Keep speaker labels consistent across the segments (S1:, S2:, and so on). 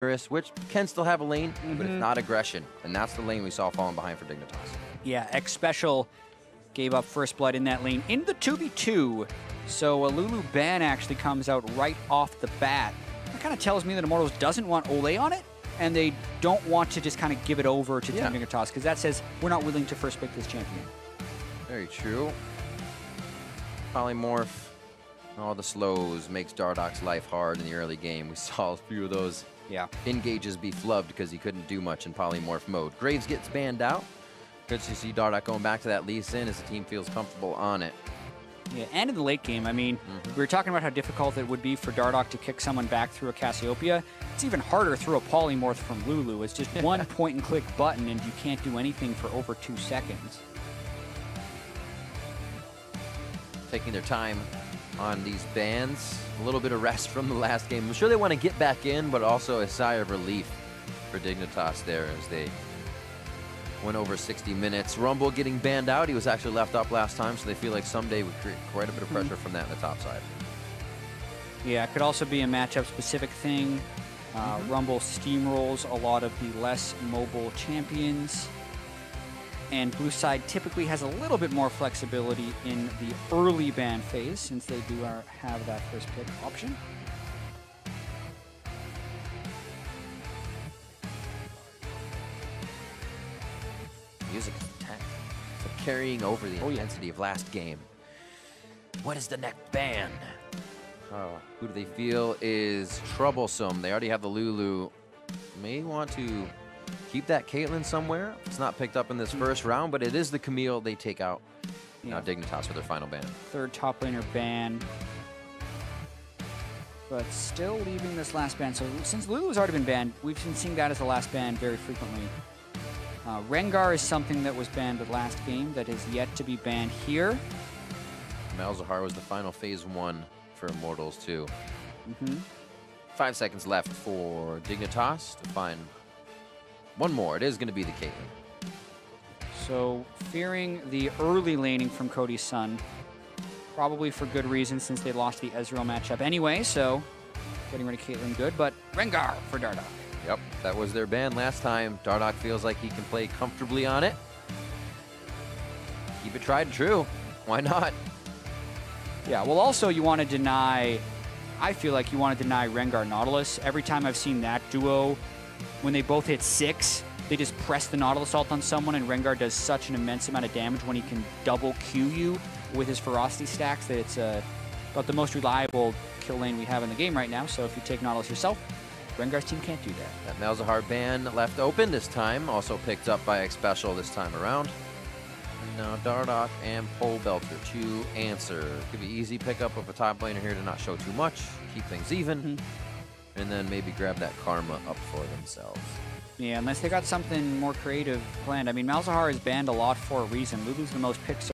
S1: which can still have a lane, but it's not aggression. And that's the lane we saw falling behind for Dignitas.
S2: Yeah, Xpecial gave up first blood in that lane in the 2v2. So a Lulu ban actually comes out right off the bat. That kind of tells me that Immortals doesn't want Olleh on it, and they don't want to just kind of give it over to Team Dignitas, because that says we're not willing to first pick this champion.
S1: Very true. Polymorph, all the slows, makes Dardoch's life hard in the early game. We saw a few of those engages be flubbed because he couldn't do much in polymorph mode. Graves gets banned out. Good to see Dardoch going back to that Lee Sin as the team feels comfortable on it.
S2: Yeah, and in the late game, I mean, we were talking about how difficult it would be for Dardoch to kick someone back through a Cassiopeia. It's even harder through a polymorph from Lulu. It's just one point-and-click button, and you can't do anything for over 2 seconds.
S1: Taking their time on these bans. A little bit of rest from the last game. I'm sure they want to get back in, but also a sigh of relief for Dignitas there as they went over 60 minutes. Rumble getting banned out. He was actually left up last time, so they feel like Ssumday would create quite a bit of pressure from that in the top side.
S2: Yeah, it could also be a matchup-specific thing. Rumble steamrolls a lot of the less mobile champions. And blue side typically has a little bit more flexibility in the early ban phase, since they do have that first pick option.
S1: Music attack. So carrying over the intensity of last game. What is the next ban? Who do they feel is troublesome? They already have the Lulu. May want to keep that Caitlyn somewhere. It's not picked up in this first round, but it is the Camille they take out. Now Dignitas for their final ban.
S2: Third top laner ban. But still leaving this last ban. So since Lulu's already been banned, we've been seeing that as the last ban very frequently. Rengar is something that was banned the last game that is yet to be banned here.
S1: Malzahar was the final phase 1 for Immortals too. 5 seconds left for Dignitas to find one more. It is going to be the Caitlyn.
S2: So fearing the early laning from Cody Sun, probably for good reason since they lost the Ezreal matchup anyway, so getting rid of Caitlyn good, but Rengar for Dardoch.
S1: Yep, that was their ban last time. Dardoch feels like he can play comfortably on it. Keep it tried and true. Why not?
S2: Yeah, well also you want to deny, I feel like you want to deny Rengar Nautilus. Every time I've seen that duo, when they both hit 6, they just press the Nautilus ult on someone, and Rengar does such an immense amount of damage when he can double Q you with his ferocity stacks that it's about the most reliable kill lane we have in the game right now. So if you take Nautilus yourself, Rengar's team can't do that.
S1: That Malzahar ban left open this time, also picked up by Xpecial this time around. And now Dardoch and Pobelter to answer. Could be easy pickup of a top laner here to not show too much, keep things even, and then maybe grab that karma up for themselves.
S2: Yeah, unless they got something more creative planned. I mean, Malzahar is banned a lot for a reason. Lulu's the most picked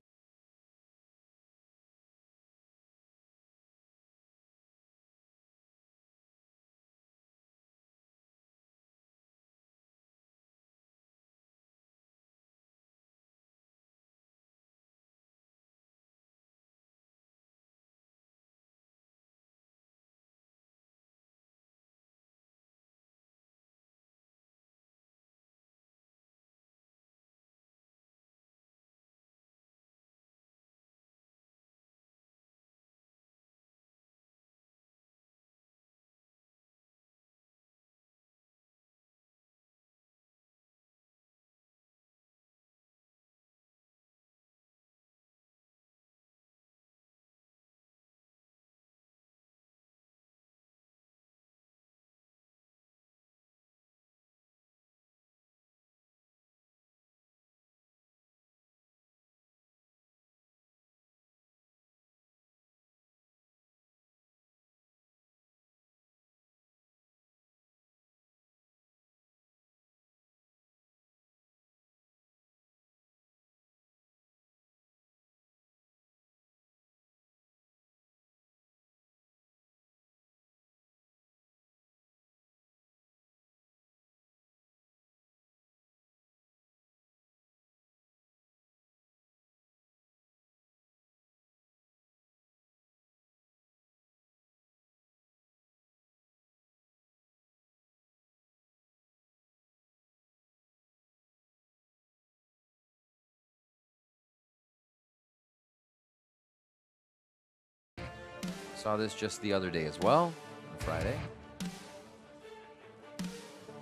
S1: Saw this just the other day as well, on Friday.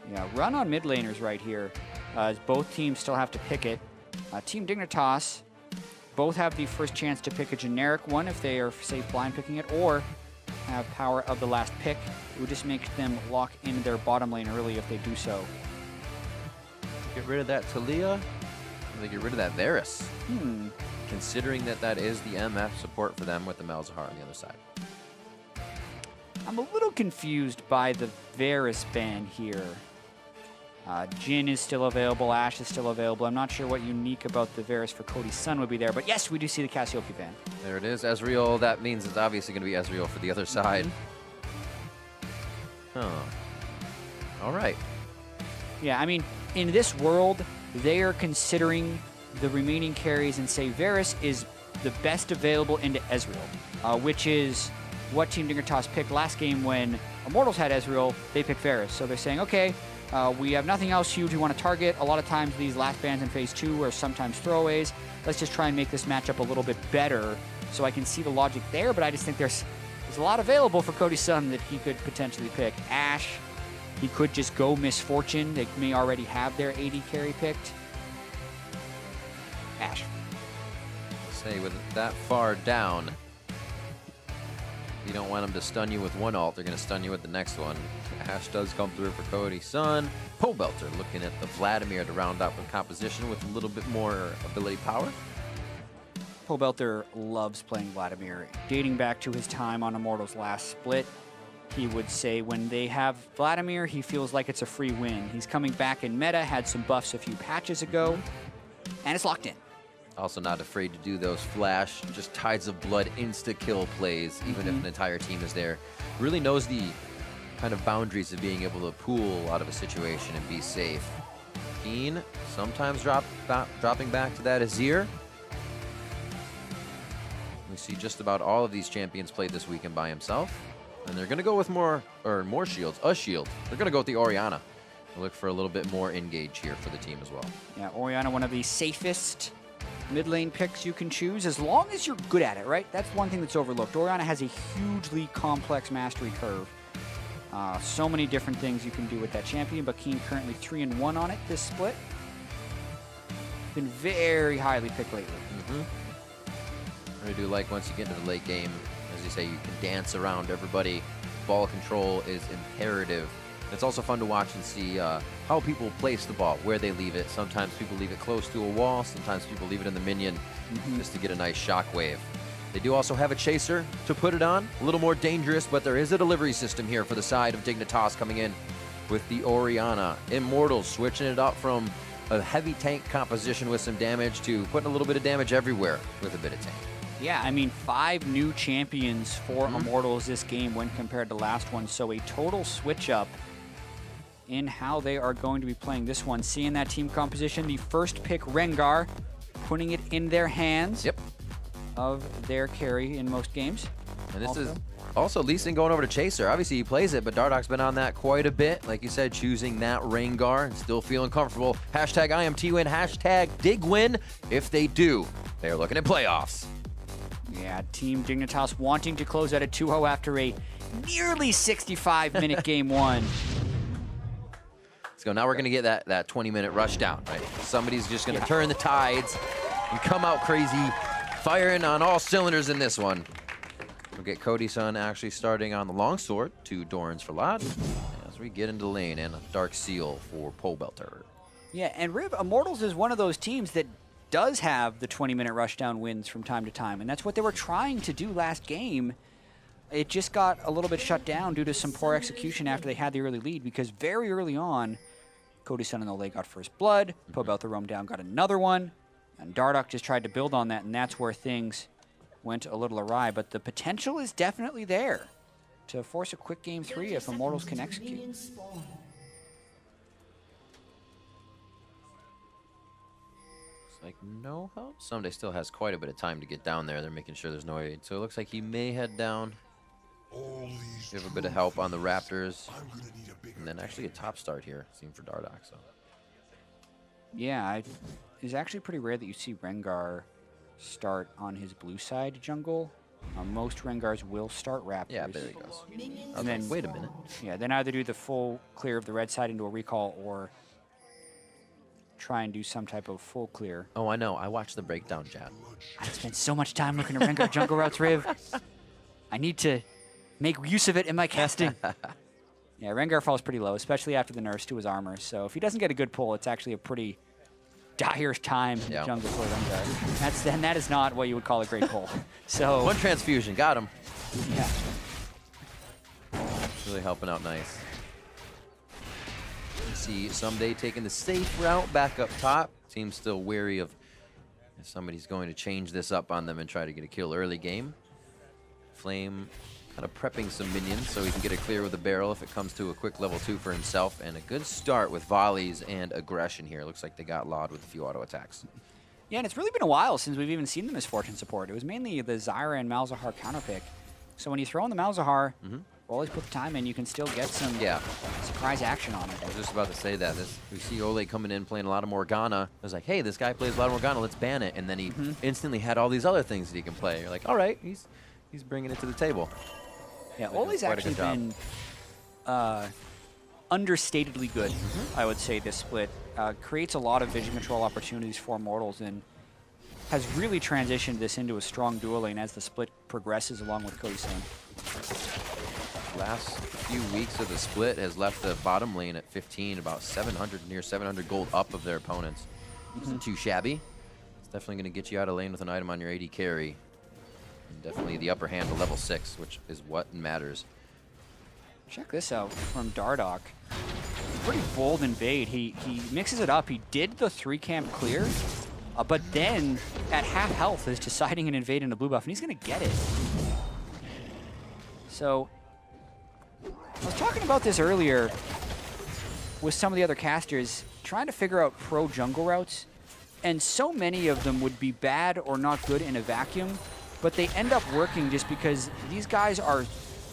S2: Yeah, run on mid laners right here, as both teams still have to pick it. Team Dignitas both have the first chance to pick a generic one if they are safe blind picking it, or have power of the last pick. It would just make them lock in their bottom lane early if they do so.
S1: Get rid of that Talia, they get rid of that Varus. Considering that that is the MF support for them with the Malzahar on the other side.
S2: I'm a little confused by the Varus ban here. Jhin is still available, Ashe is still available. I'm not sure what unique about the Varus for Cody Sun would be there, but yes, we do see the Cassiope ban.
S1: There it is, Ezreal. That means it's obviously going to be Ezreal for the other side. Huh. All right.
S2: Yeah, I mean, in this world, they are considering the remaining carries and say Varus is the best available into Ezreal, which is what Team Dignitas picked last game when Immortals had Ezreal. They picked Varus. So they're saying, okay, we have nothing else huge we want to target. A lot of times these last bans in Phase 2 are sometimes throwaways. Let's just try and make this matchup a little bit better. So I can see the logic there, but I just think there's a lot available for Cody Sun that he could potentially pick. Ashe, he could just go Misfortune. They may already have their AD carry picked. Ashe.
S1: Say with that far down, you don't want them to stun you with one ult, they're going to stun you with the next one. Ashe does come through for Cody Sun. Pobelter looking at the Vladimir to round up in composition with a little bit more ability power.
S2: Pobelter loves playing Vladimir. Dating back to his time on Immortals last split, he would say when they have Vladimir, he feels like it's a free win. He's coming back in meta, had some buffs a few patches ago, and it's locked in.
S1: Also not afraid to do those flash, just tides of blood, insta-kill plays, even if an entire team is there. Really knows the kind of boundaries of being able to pool out of a situation and be safe. Keane sometimes dropping back to that Azir. We see just about all of these champions played this weekend by himself. And they're going to go with more shields, a shield. They're going to go with the Orianna. Look for a little bit more engage here for the team as well.
S2: Yeah, Orianna, one of the safest mid lane picks you can choose, as long as you're good at it, right? That's one thing that's overlooked. Orianna has a hugely complex mastery curve. So many different things you can do with that champion, but Keane currently 3-1 on it this split. Been very highly picked lately.
S1: I do like once you get into the late game, as you say, you can dance around everybody. Ball control is imperative. It's also fun to watch and see how people place the ball, where they leave it. Sometimes people leave it close to a wall. Sometimes people leave it in the minion just to get a nice shockwave. They do also have a chaser to put it on. A little more dangerous, but there is a delivery system here for the side of Dignitas coming in with the Orianna. Immortals switching it up from a heavy tank composition with some damage to putting a little bit of damage everywhere with a bit of tank.
S2: Yeah, I mean, 5 new champions for Immortals this game when compared to last one, so a total switch up in how they are going to be playing this one. Seeing that team composition, the first pick rengar, putting it in their hands of their carry in most games.
S1: And this is also Lee Sin going over to Chaser. Obviously he plays it, but Dardoch's been on that quite a bit. Like you said, choosing that rengar and still feeling comfortable. Hashtag IMT win, hashtag dig win. If they do, they are looking at playoffs.
S2: Yeah, Team Dignitas wanting to close out a 2-0 after a nearly 65-minute game one.
S1: Let's go. Now we're going to get that 20-minute rush down, right? Somebody's just going to turn the tides and come out crazy, firing on all cylinders in this one. We'll get Cody Sun actually starting on the longsword, 2 Dorans for Lad, as we get into the lane, and a Dark Seal for Pobelter.
S2: Yeah, and Immortals is one of those teams that does have the 20-minute rushdown wins from time to time, and that's what they were trying to do last game. It just got a little bit shut down due to some poor execution after they had the early lead, because very early on, Cody Sun and Olleh got first blood, Pobelter roamed down, got another one, and Dardoch just tried to build on that, and that's where things went a little awry. But the potential is definitely there to force a quick game 3 if Immortals can execute.
S1: Like no help. Ssumday still has quite a bit of time to get down there. They're making sure there's no aid. So it looks like he may head down. Give a bit of help on the Raptors. And then actually a top start here, seemed for Dardoch. So.
S2: Yeah, it's actually pretty rare that you see Rengar start on his blue side jungle. Most Rengars will start Raptors.
S1: Yeah, there he goes.
S2: And then,
S1: wait a minute.
S2: Yeah, then either do the full clear of the red side into a recall or try and do some type of full clear.
S1: Oh, I know. I watched the breakdown, Jatt.
S2: I spent so much time looking at Rengar jungle routes, Riv. I need to make use of it in my casting. Yeah, Rengar falls pretty low, especially after the nerfs to his armor. So if he doesn't get a good pull, it's actually a pretty dire time in the jungle for Rengar. And that is not what you would call a great pull. So
S1: one transfusion, got him.
S2: Yeah.
S1: Really helping out nice. You see Ssumday taking the safe route back up top. Team's still wary of if somebody's going to change this up on them and try to get a kill early game. Flame kind of prepping some minions so he can get a clear with a barrel if it comes to a quick level 2 for himself. And a good start with volleys and aggression here. Looks like they got Laud with a few auto attacks.
S2: Yeah, and it's really been a while since we've even seen them as Fortune support. It was mainly the Zyra and Malzahar counterpick. So when you throw in the Malzahar, always put the time in, you can still get some surprise action on it.
S1: I was just about to say that. We see Olleh coming in playing a lot of Morgana. I was like, hey, this guy plays a lot of Morgana, let's ban it. And then he instantly had all these other things that he can play. You're like, all right, he's bringing it to the table.
S2: Yeah, Olleh's actually been understatedly good, I would say, this split. Creates a lot of vision control opportunities for Immortals and has really transitioned this into a strong dual lane as the split progresses along with Cody Sun.
S1: Last few weeks of the split has left the bottom lane at 15, about 700, near 700 gold up of their opponents. Isn't too shabby. It's definitely going to get you out of lane with an item on your AD carry. And definitely the upper hand to level 6, which is what matters.
S2: Check this out from Dardoch. Pretty bold invade. He mixes it up. He did the 3-camp clear, but then at half health is deciding an invade into blue buff, and he's going to get it. So I was talking about this earlier with some of the other casters, trying to figure out pro jungle routes, and so many of them would be bad or not good in a vacuum, but they end up working just because these guys are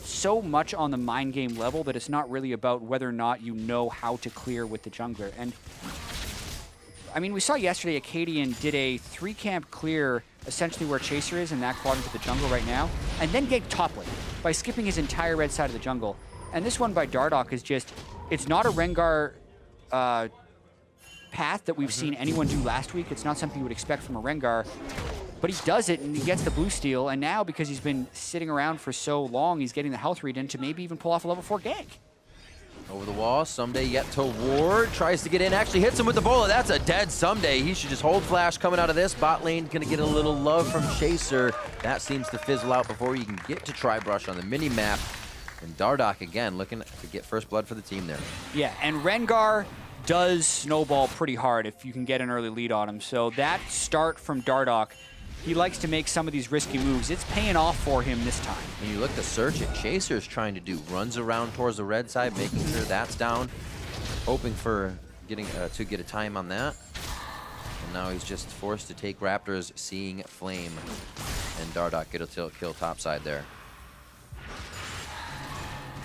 S2: so much on the mind game level that it's not really about whether or not you know how to clear with the jungler. And I mean, we saw yesterday Acadian did a 3-camp clear essentially where Chaser is in that quadrant of the jungle right now, and then ganked top lane by skipping his entire red side of the jungle. And this one by Dardoch is just, it's not a Rengar path that we've seen anyone do last week. It's not something you would expect from a Rengar, but he does it and he gets the blue steal, and now because he's been sitting around for so long, he's getting the health read in to maybe even pull off a level 4 gank.
S1: Over the wall, Ssumday yet to ward, tries to get in, actually hits him with the bola. That's a dead Ssumday. He should just hold flash coming out of this. Bot lane gonna get a little love from Chaser. That seems to fizzle out before you can get to Tri-Brush on the mini-map. And Dardoch again looking to get first blood for the team there.
S2: Yeah, and Rengar does snowball pretty hard if you can get an early lead on him. So that start from Dardoch, he likes to make some of these risky moves. It's paying off for him this time.
S1: When you look to search it, Chaser's trying to do runs around towards the red side, making sure that's down, hoping for getting to get a time on that. And now he's just forced to take Raptors, seeing Flame, and Dardoch get a kill topside there.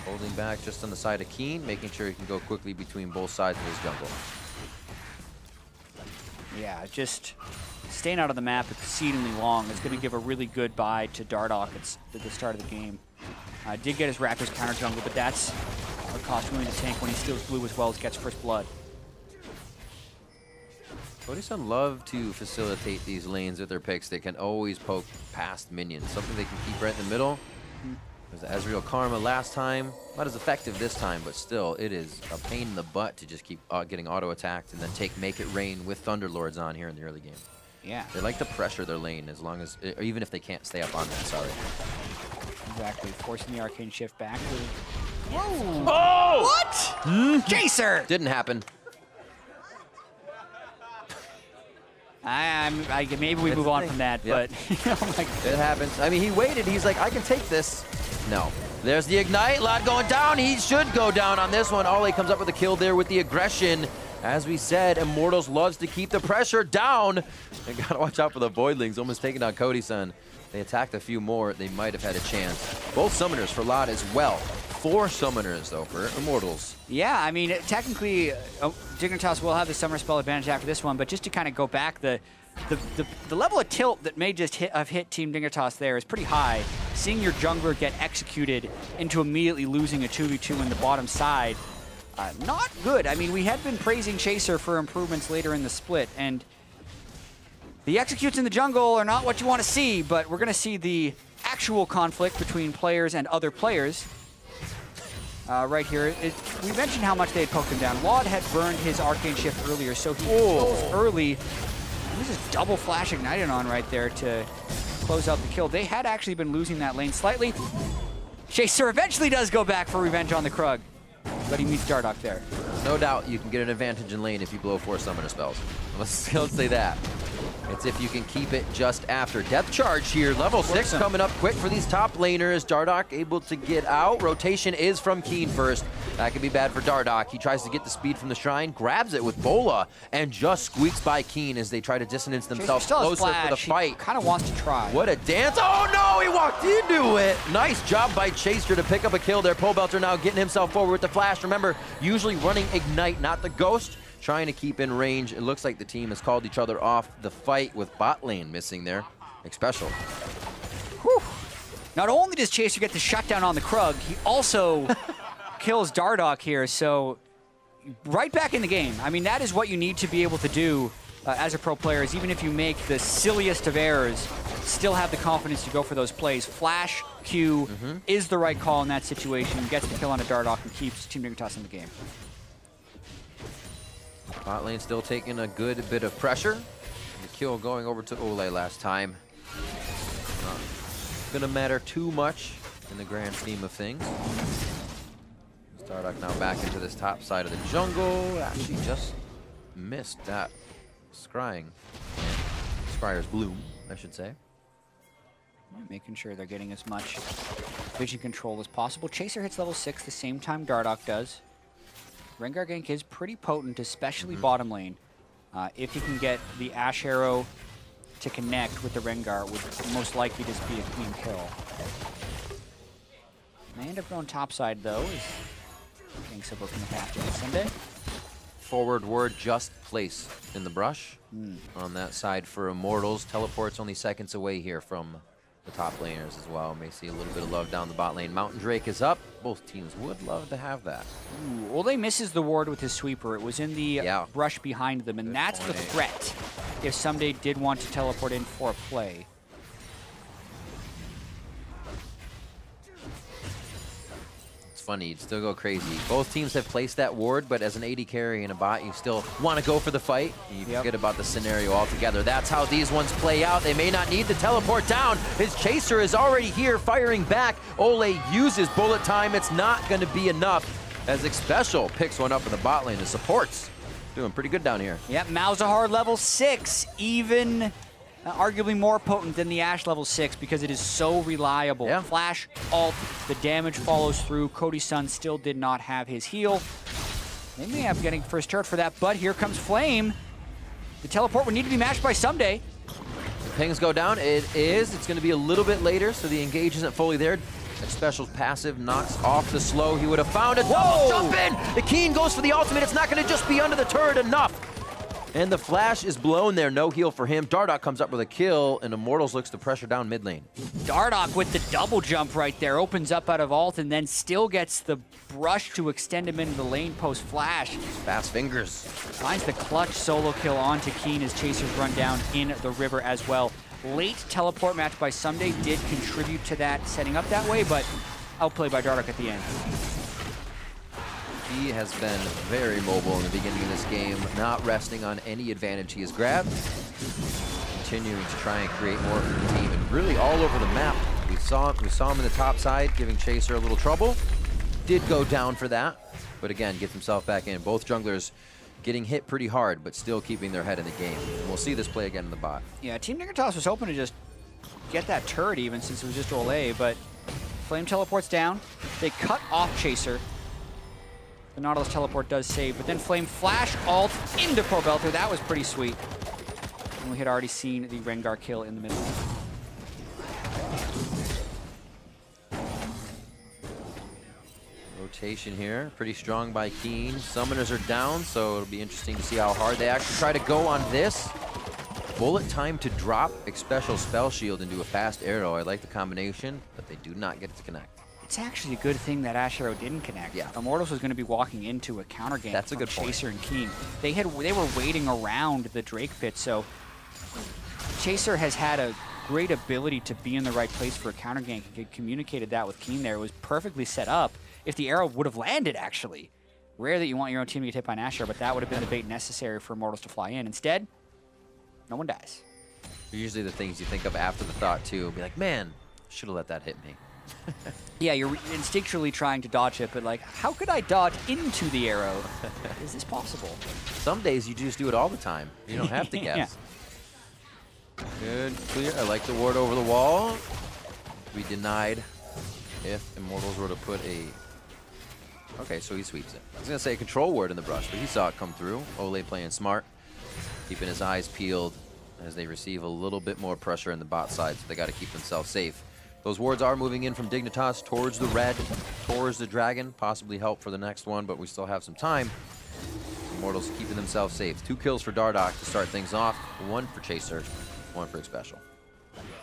S1: Holding back just on the side of Keane, making sure he can go quickly between both sides of his jungle.
S2: Yeah, just staying out of the map exceedingly long is going to give a really good buy to Dardoch at the start of the game. Did get his Raptors counter jungle, but that's a cost willing to tank when he steals blue as well as gets first blood.
S1: Cody Sun love to facilitate these lanes with their picks. They can always poke past minions, something they can keep right in the middle. There's the Ezreal Karma last time. Not as effective this time, but still, it is a pain in the butt to just keep getting auto-attacked and then Make It Rain with Thunderlords on here in the early game.
S2: Yeah.
S1: They like to pressure their lane as long as, or even if they can't stay up on that, sorry.
S2: Exactly, forcing the arcane shift back.
S1: Whoa! Oh!
S2: What? Chaser!
S1: Didn't happen.
S2: Maybe we move on from that, but oh my God.
S1: It happens. I mean, he waited. He's like, I can take this. No. There's the ignite. Laud going down. He should go down on this one. Olleh comes up with a kill there with the aggression. As we said, Immortals loves to keep the pressure down. And gotta watch out for the Voidlings. Almost taking down Cody Sun. They attacked a few more. They might have had a chance. Both summoners for Laud as well. 4 summoners, though, for Immortals.
S2: Yeah, I mean, technically, Dignitas will have the summoner spell advantage after this one, but just to kind of go back, the the level of tilt that may just have hit Team Dignitas there is pretty high. Seeing your jungler get executed into immediately losing a 2v2 in the bottom side, not good. I mean, we had been praising Chaser for improvements later in the split, and the executes in the jungle are not what you want to see, but we're going to see the actual conflict between players and other players. Right here, we mentioned how much they had poked him down. Laud had burned his Arcane Shift earlier, so he kills early. And this is double Flash Ignited on right there to close out the kill. They had actually been losing that lane slightly. Chaser eventually does go back for revenge on the Krug, but he meets Dardoch there.
S1: No doubt you can get an advantage in lane if you blow 4 summoner spells. Let's say that. It's if you can keep it just after. Death Charge here, level 6 coming up quick for these top laners. Dardoch able to get out. Rotation is from Keane first. That could be bad for Dardoch. He tries to get the speed from the Shrine, grabs it with Bola, and just squeaks by Keane as they try to dissonance themselves closer for the fight.
S2: Kind of wants to try.
S1: What a dance. Oh no, he walked into it. Nice job by Chaser to pick up a kill there. Pobelter now getting himself forward with the flash. Remember, usually running Ignite, not the Ghost. Trying to keep in range. It looks like the team has called each other off the fight with bot lane missing there. Xpecial.
S2: Not only does Chaser get the shutdown on the Krug, he also kills Dardoch here, so right back in the game. I mean, that is what you need to be able to do as a pro player, is even if you make the silliest of errors, still have the confidence to go for those plays. Flash, Q is the right call in that situation, gets the kill on a Dardoch and keeps Team Dignitas in the game.
S1: Bot lane still taking a good bit of pressure. The kill going over to Olleh last time. Not gonna matter too much in the grand scheme of things. Dardoch now back into this top side of the jungle. Actually just missed that scrying. Scryer's bloom, I should say.
S2: Making sure they're getting as much vision control as possible. Chaser hits level 6 the same time Dardoch does. Rengar gank is pretty potent, especially bottom lane. If he can get the Ashe arrow to connect with the Rengar, would most likely just be a clean kill. May end up going topside though, as Ganks are looking to path to Ssumday.
S1: Forward ward just placed in the brush on that side for Immortals. Teleport's only seconds away here from the top laners as well. May see a little bit of love down the bot lane. Mountain Drake is up. Both teams would love to have that.
S2: Olleh misses the ward with his sweeper. It was in the brush behind them, and that's the threat if Ssumday did want to teleport in for a play.
S1: Funny, you'd still go crazy. Both teams have placed that ward, but as an AD carry and a bot, you still want to go for the fight. You forget about the scenario altogether. That's how these ones play out. They may not need to teleport down. His Chaser is already here, firing back. Olleh uses bullet time. It's not going to be enough as Xpecial picks one up in the bot lane. The support's doing pretty good down here.
S2: Yep, Malzahar level 6, even arguably more potent than the Ashe level 6 because it is so reliable. Flash, ult, the damage follows through. Cody Sun still did not have his heal. They may have getting first turret for that, but here comes Flame. The teleport would need to be matched by Ssumday.
S1: The pings go down. It is. It's going to be a little bit later, so the engage isn't fully there. Xpecial's passive knocks off the slow. He would have found a double jump in. The Keane goes for the ultimate. It's not going to just be under the turret enough. And the flash is blown there. No heal for him. Dardoch comes up with a kill, and Immortals looks to pressure down mid lane.
S2: Dardoch with the double jump right there. Opens up out of ult and then still gets the brush to extend him into the lane post flash.
S1: Fast fingers.
S2: Finds the clutch solo kill onto Keane as Chasers run down in the river as well. Late teleport match by Ssumday did contribute to that setting up that way, but outplayed by Dardoch at the end.
S1: He has been very mobile in the beginning of this game, not resting on any advantage he has grabbed. Continuing to try and create more for the team, and really all over the map. We saw him in the top side, giving Chaser a little trouble. Did go down for that, but again, gets himself back in. Both junglers getting hit pretty hard, but still keeping their head in the game. And we'll see this play again in the bot.
S2: Yeah, Team Dignitas was hoping to just get that turret even since it was just Olleh, but Flame teleports down. They cut off Chaser. The Nautilus teleport does save, but then Flame flash ult into Pobelter. That was pretty sweet. And we had already seen the Rengar kill in the middle.
S1: Rotation here, pretty strong by Keane. Summoners are down, so it'll be interesting to see how hard they actually try to go on this. bullet time to drop Xpecial spell shield into a fast arrow. I like the combination, but they do not get it to connect.
S2: It's actually a good thing that AShe arrow didn't connect.
S1: Yeah.
S2: Immortals was going to be walking into a counter gank.
S1: That's a good
S2: Chaser
S1: point.
S2: and Keane. They were waiting around the Drake pit, so Chaser has had a great ability to be in the right place for a counter gank. He communicated that with Keane there. It was perfectly set up. If the arrow would have landed, actually. Rare that you want your own team to get hit by an AShe arrow, but that would have been the bait necessary for Immortals to fly in. Instead, no one dies.
S1: Usually the things you think of after the thought, too. Be like, man, should have let that hit me.
S2: Yeah, you're instinctually trying to dodge it, but like, how could I dodge into the arrow? Is this possible?
S1: Some days you just do it all the time. You don't have to guess.
S2: Yeah.
S1: Good, clear. I like the ward over the wall. We denied if Immortals were to put a... Okay, so he sweeps it. I was going to say a control ward in the brush, but he saw it come through. Olleh playing smart, keeping his eyes peeled as they receive a little bit more pressure in the bot side, so they got to keep themselves safe. Those wards are moving in from Dignitas towards the red, towards the dragon, possibly help for the next one, but we still have some time. Immortals keeping themselves safe. 2 kills for Dardoch to start things off, 1 for Chaser, 1 for Xpecial.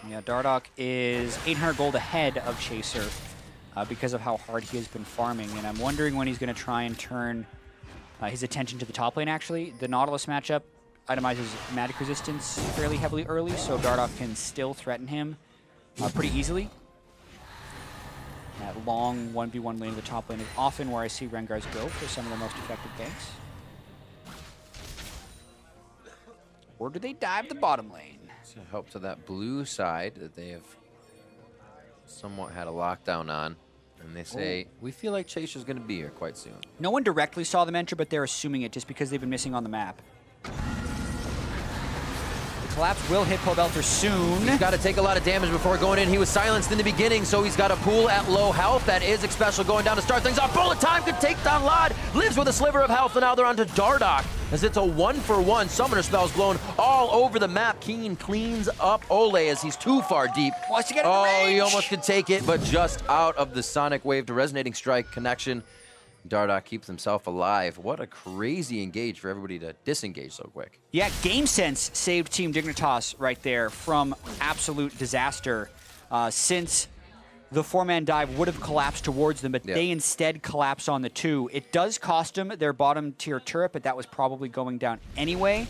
S2: Yeah, Dardoch is 800 gold ahead of Chaser because of how hard he has been farming, and I'm wondering when he's going to try and turn his attention to the top lane, actually. The Nautilus matchup itemizes magic resistance fairly heavily early, so Dardoch can still threaten him pretty easily. That long 1v1 lane to the top lane is often where I see Rengars go for some of the most effective ganks. Or do they dive the bottom lane?
S1: To help to that blue side that they have somewhat had a lockdown on. And they say, we feel like Chaser's going to be here quite soon.
S2: No one directly saw them enter, but they're assuming it just because they've been missing on the map. Collapse will hit Pobelter soon.
S1: He's got to take a lot of damage before going in. He was silenced in the beginning, so he's got a pool at low health. That is Xpecial going down to start things off. Bullet time could take down Lod. Lives with a sliver of health, and now they're onto Dardoch as it's a 1-for-1. Summoner spells blown all over the map. Keane cleans up Olleh as he's too far deep.
S2: Wants to get in the range.
S1: He almost could take it, but just out of the Sonic Wave to Resonating Strike connection. Dardoch keeps himself alive. What a crazy engage for everybody to disengage so quick.
S2: Yeah, Game Sense saved Team Dignitas right there from absolute disaster since the 4-man dive would have collapsed towards them, but they instead collapse on the 2. It does cost them their bottom tier turret, but that was probably going down anyway.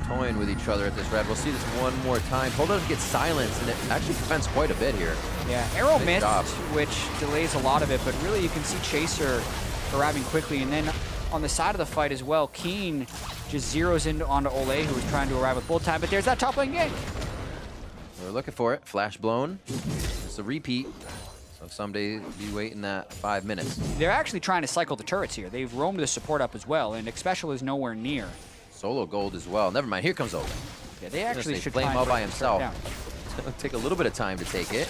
S1: Toying with each other at this red. We'll see this one more time. Pobelter gets silenced, and it actually prevents quite a bit here.
S2: Yeah, arrow
S1: Nice
S2: missed,
S1: job.
S2: which delays a lot of it, but really you can see Chaser arriving quickly, and then on the side of the fight as well, Keane just zeroes in onto Olleh, who was trying to arrive with bullet time, but there's that top lane gank.
S1: We're looking for it. Flash blown. It's a repeat. So Ssumday be waiting that 5 minutes.
S2: They're actually trying to cycle the turrets here. They've roamed the support up as well, and Xpecial is nowhere near.
S1: Solo gold as well. Never mind. Here comes Olleh.
S2: Yeah, they actually should
S1: flame
S2: try and
S1: out by
S2: break the turret
S1: himself.
S2: down.
S1: Take a little bit of time to take it.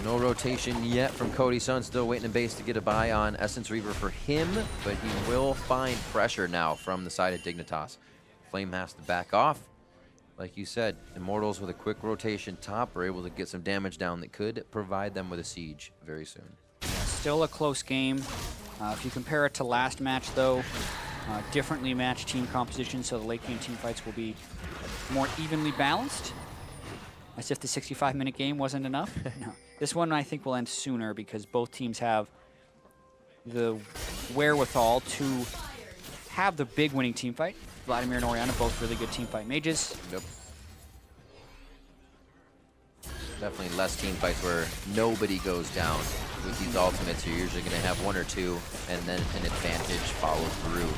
S1: No rotation yet from Cody Sun. Still waiting in base to get a buy on Essence Reaver for him, but he will find pressure now from the side of Dignitas. Flame has to back off. Like you said, Immortals with a quick rotation top are able to get some damage down that could provide them with a siege very soon.
S2: Still a close game. If you compare it to last match, though, differently matched team composition, so the late game team fights will be more evenly balanced. As if the 65-minute game wasn't enough. No. This one, I think, will end sooner because both teams have the wherewithal to have the big winning team fight. Vladimir and Orianna, both really good team fight mages.
S1: Yep. Definitely less team fights where nobody goes down. With these ultimates, you're usually going to have 1 or 2, and then an advantage follow through.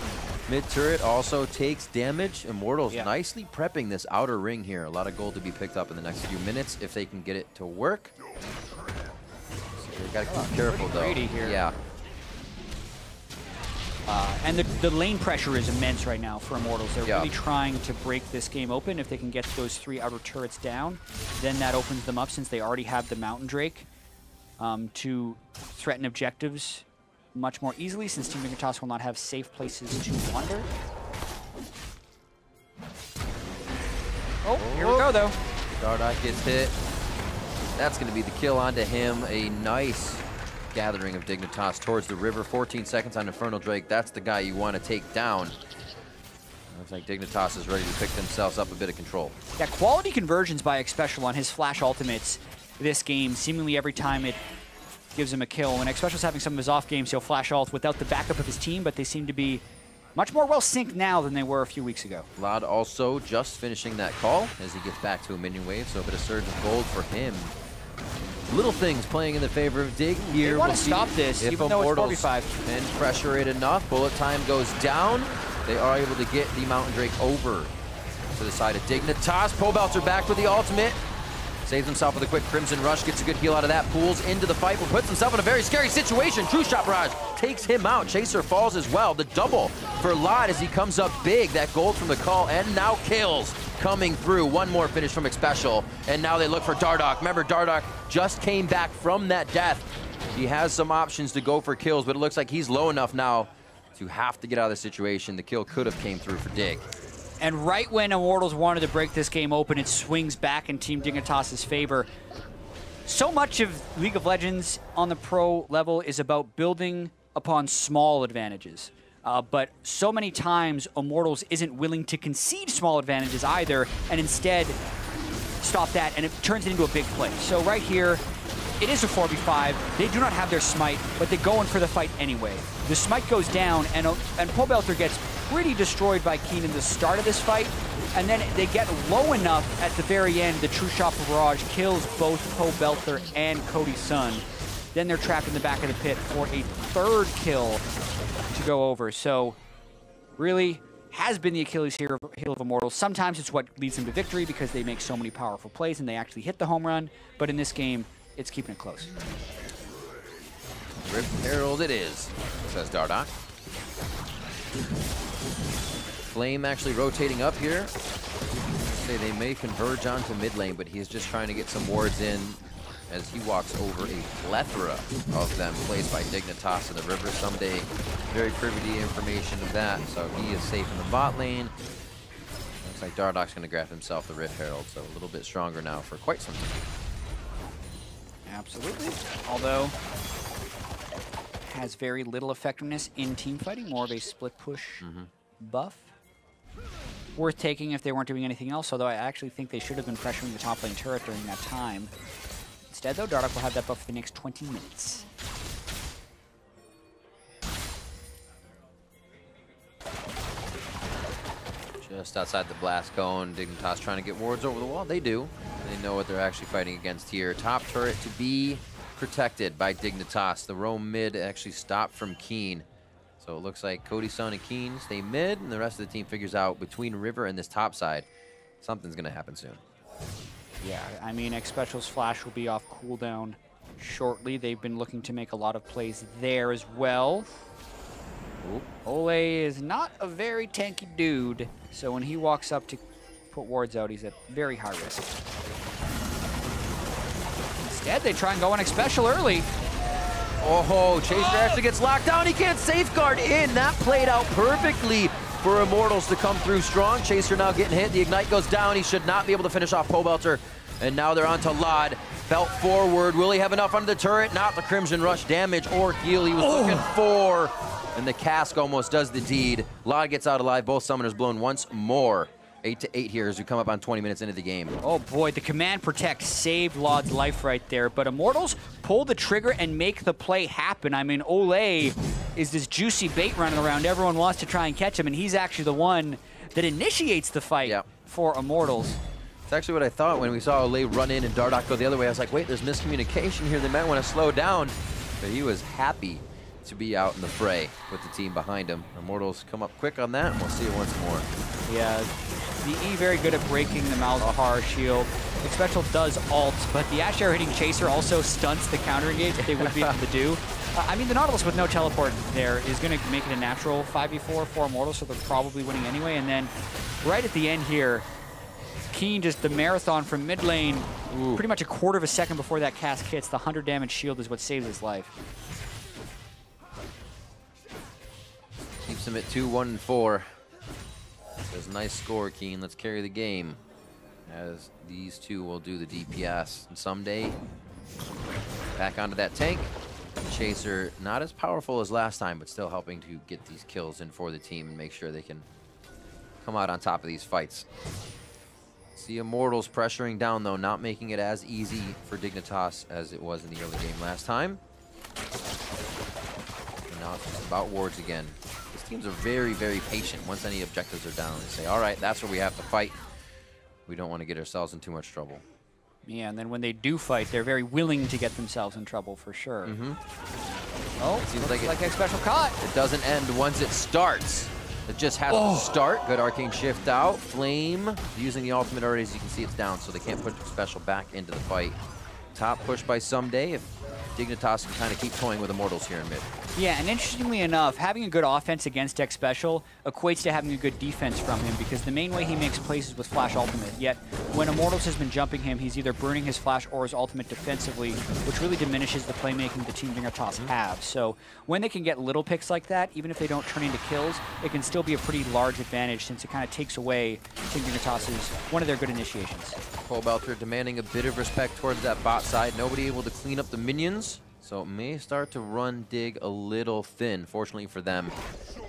S1: Mid turret also takes damage. Immortals nicely prepping this outer ring here. A lot of gold to be picked up in the next few minutes if they can get it to work. So they got to keep careful though.
S2: Here.
S1: Yeah.
S2: And the lane pressure is immense right now for Immortals. They're really trying to break this game open. If they can get those 3 outer turrets down, then that opens them up since they already have the Mountain Drake to threaten objectives much more easily since Team Dignitas will not have safe places to wander. Oh, here we go though.
S1: Dardoch gets hit. That's going to be the kill onto him. A nice gathering of Dignitas towards the river. 14 seconds on Infernal Drake. That's the guy you want to take down. Looks like Dignitas is ready to pick themselves up a bit of control.
S2: Yeah, quality conversions by Xpecial on his flash ultimates this game. Seemingly every time it gives him a kill. When Xpecial's having some of his off games, he'll flash ult without the backup of his team, but they seem to be much more well synced now than they were a few weeks ago.
S1: Vlad also just finishing that call as he gets back to a minion wave, so a bit of surge of gold for him. Little things playing in the favor of Dig here.
S2: They want to stop this, even though it's 45.
S1: And pressure it enough. Bullet time goes down. They are able to get the Mountain Drake over to the side of Dignitas. Pobelter back with the ultimate. Saves himself with a quick Crimson Rush, gets a good heal out of that, pulls into the fight, but puts himself in a very scary situation. True Shot Barrage takes him out. Chaser falls as well. The double for Lod as he comes up big. That gold from the call, and now kills coming through. One more finish from Xpecial, and now they look for Dardoch. Remember, Dardoch just came back from that death. He has some options to go for kills, but it looks like he's low enough now to have to get out of the situation. The kill could have came through for Dig.
S2: And right when Immortals wanted to break this game open, it swings back in Team Dignitas' favor. So much of League of Legends on the pro level is about building upon small advantages. But so many times, Immortals isn't willing to concede small advantages either, and instead stop that, and it turns it into a big play. So right here, it is a 4v5. They do not have their smite, but they go in for the fight anyway. The smite goes down, and Pobelter gets pretty destroyed by Keane in the start of this fight, and then they get low enough at the very end. The True Shot Barrage kills both Pobelter and Cody Sun. Then they're trapped in the back of the pit for a third kill to go over. So really has been the Achilles heel of Immortals. Sometimes it's what leads them to victory because they make so many powerful plays and they actually hit the home run, but in this game, it's keeping it close.
S1: Rip Herald it is, says Dardoch. Flame actually rotating up here. Say they may converge onto mid lane, but he's just trying to get some wards in as he walks over a plethora of them placed by Dignitas in the river. Ssumday very privy to the information of that, so he is safe in the bot lane. Looks like Dardoch's going to grab himself the Rift Herald, so a little bit stronger now for quite some time.
S2: Absolutely. Although has very little effectiveness in team fighting, more of a split push buff. Worth taking if they weren't doing anything else, although I actually think they should have been pressuring the top lane turret during that time. Instead, though, Dardoch will have that buff for the next 20 minutes.
S1: Just outside the blast cone, Dignitas trying to get wards over the wall. They do. They know what they're actually fighting against here. Top turret to be protected by Dignitas. The roam mid actually stopped from Keane. So it looks like Cody Sun and Keane stay mid, and the rest of the team figures out between River and this top side, something's going to happen soon.
S2: Yeah, I mean, Xpecial's flash will be off cooldown shortly. They've been looking to make a lot of plays there as well. Ooh. Olleh is not a very tanky dude, so when he walks up to put wards out, he's at very high risk. Instead, they try and go on Xpecial early.
S1: Oh, Chaser actually gets locked down. He can't safeguard in. That played out perfectly for Immortals to come through strong. Chaser now getting hit. The Ignite goes down. He should not be able to finish off Pobelter. And now they're on to Lod. Belt forward. Will he have enough under the turret? Not the Crimson Rush damage or heal he was looking for. And the cask almost does the deed. Lod gets out alive. Both summoners blown once more. 8-8 here as we come up on 20 minutes into the game.
S2: Oh boy, the Command Protect saved Lod's life right there, but Immortals pull the trigger and make the play happen. I mean, Olleh is this juicy bait running around. Everyone wants to try and catch him, and he's actually the one that initiates the fight for Immortals.
S1: It's actually what I thought when we saw Olleh run in and Dardoch go the other way. I was like, wait, there's miscommunication here. They might want to slow down. But he was happy to be out in the fray with the team behind him. Immortals come up quick on that, and we'll see it once more.
S2: Yeah. The E very good at breaking the Malzahar shield. Xpecial does ult, but the AShe hitting Chaser also stunts the counter engage that they would be able to do. I mean, the Nautilus with no teleport there is going to make it a natural 5v4 for Immortals, so they're probably winning anyway. And then right at the end here, Keane just the marathon from mid lane, pretty much a quarter of a second before that cast hits. The 100 damage shield is what saves his life.
S1: Keeps him at 2-1-4. Says nice score, Keane. Let's carry the game. As these two will do the DPS. And Ssumday back onto that tank. Chaser, not as powerful as last time, but still helping to get these kills in for the team and make sure they can come out on top of these fights. See Immortals pressuring down, though, not making it as easy for Dignitas as it was in the early game last time. And now it's just about wards again. These teams are very, very patient. Once any objectives are down, they say, all right, that's where we have to fight. We don't want to get ourselves in too much trouble.
S2: Yeah, and then when they do fight, they're very willing to get themselves in trouble, for sure. Oh, it seems like Xpecial caught.
S1: It doesn't end once it starts. It just has to start. Good arcane shift out. Flame using the ultimate already. As you can see, it's down, so they can't put Xpecial back into the fight. Top push by Ssumday. If Dignitas can kind of keep toying with Immortals here in mid.
S2: Yeah, and interestingly enough, having a good offense against Xpecial equates to having a good defense from him, because the main way he makes plays is with Flash Ultimate. Yet, when Immortals has been jumping him, he's either burning his Flash or his Ultimate defensively, which really diminishes the playmaking the Team Dignitas have. So, when they can get little picks like that, even if they don't turn into kills, it can still be a pretty large advantage, since it kind of takes away Team Dignitas' one of their good initiations.
S1: Pobelter demanding a bit of respect towards that bot side. Nobody able to clean up the minions. So it may start to run Dig a little thin. Fortunately for them,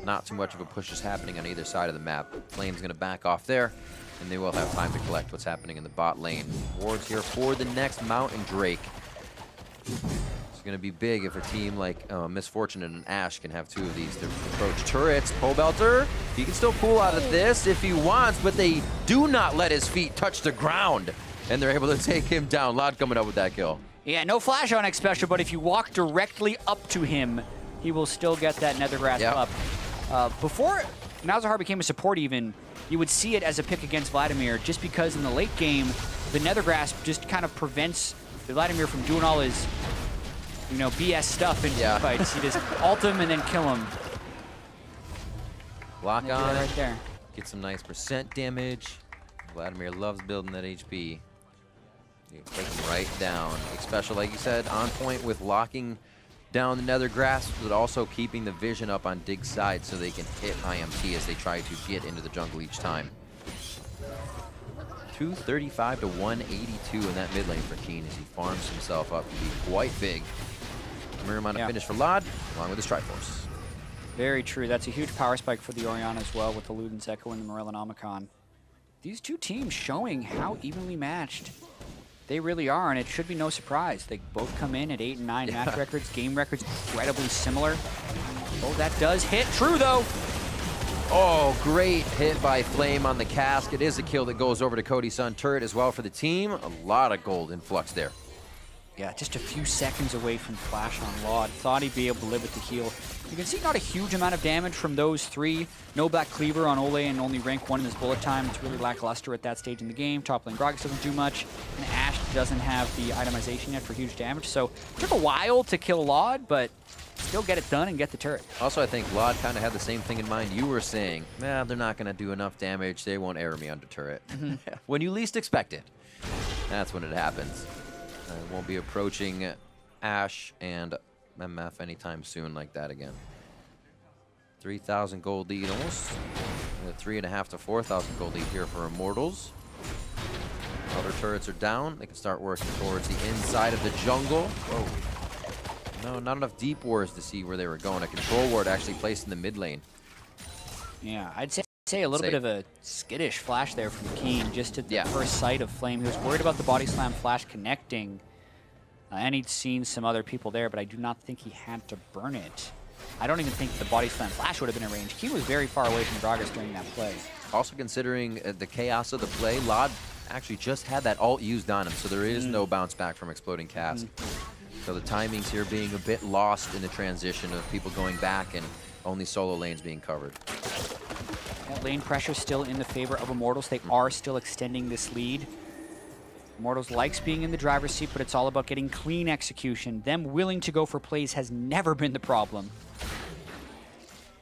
S1: not too much of a push is happening on either side of the map. Flame's going to back off there, and they will have time to collect what's happening in the bot lane. Wards here for the next Mountain Drake. It's going to be big if a team like Misfortune and AShe can have two of these to approach turrets. Pobelter, he can still pull out of this if he wants, but they do not let his feet touch the ground, and they're able to take him down. Lod coming up with that kill.
S2: Yeah, no flash on Xpecial, but if you walk directly up to him, he will still get that Nethergrass up. Before Malzahar became a support even, you would see it as a pick against Vladimir, just because in the late game, the Nethergrass just kind of prevents Vladimir from doing all his, you know, BS stuff in fights. You just ult him and then kill him.
S1: Lock on
S2: right there.
S1: Get some nice percent damage. Vladimir loves building that HP. You take him right down. Xpecial, like you said, on point with locking down the Nether Grasp, but also keeping the vision up on Dig's side so they can hit IMT as they try to get into the jungle each time. 235 to 182 in that mid lane for Keane as he farms himself up to be quite big. Mirror on a finish for Lod, along with his Triforce.
S2: Very true. That's a huge power spike for the Orianna as well, with the Luden's Echo and the Morellonomicon. These two teams showing how evenly matched they really are, and it should be no surprise. They both come in at 8 and 9 match records, game records incredibly similar. Oh, that does hit. True, though.
S1: Oh, great hit by Flame on the cask. It is a kill that goes over to Cody Sun. Turret as well for the team. A lot of gold influx there.
S2: Yeah, just a few seconds away from flash on Lod. Thought he'd be able to live with the heal. You can see not a huge amount of damage from those three. No Black Cleaver on Olleh and only rank 1 in his bullet time. It's really lackluster at that stage in the game. Top lane Gragas doesn't do much, and AShe doesn't have the itemization yet for huge damage. So it took a while to kill Lod, but still get it done and get the turret.
S1: Also, I think Lod kind of had the same thing in mind you were saying. Nah, they're not going to do enough damage. They won't arrow me under turret. When you least expect it, that's when it happens. Won't be approaching AShe and MF anytime soon like that again. 3,000 gold lead almost. 3.5 to 4,000 gold lead here for Immortals. Other turrets are down. They can start working towards the inside of the jungle. Whoa. No, not enough deep wards to see where they were going. A control ward actually placed in the mid lane.
S2: Yeah, I'd say a little bit of a skittish flash there from Keane, just at the first sight of Flame. He was worried about the body slam flash connecting, and he'd seen some other people there, but I do not think he had to burn it. I don't even think the body slam flash would have been in range. Keane was very far away from Gragas during that play.
S1: Also considering the chaos of the play, Lod actually just had that ult used on him, so there is no bounce back from Exploding Cask. So the timings here being a bit lost in the transition of people going back and only solo lanes being covered.
S2: Lane pressure still in the favor of Immortals. They are still extending this lead. Immortals likes being in the driver's seat, but it's all about getting clean execution. Them willing to go for plays has never been the problem.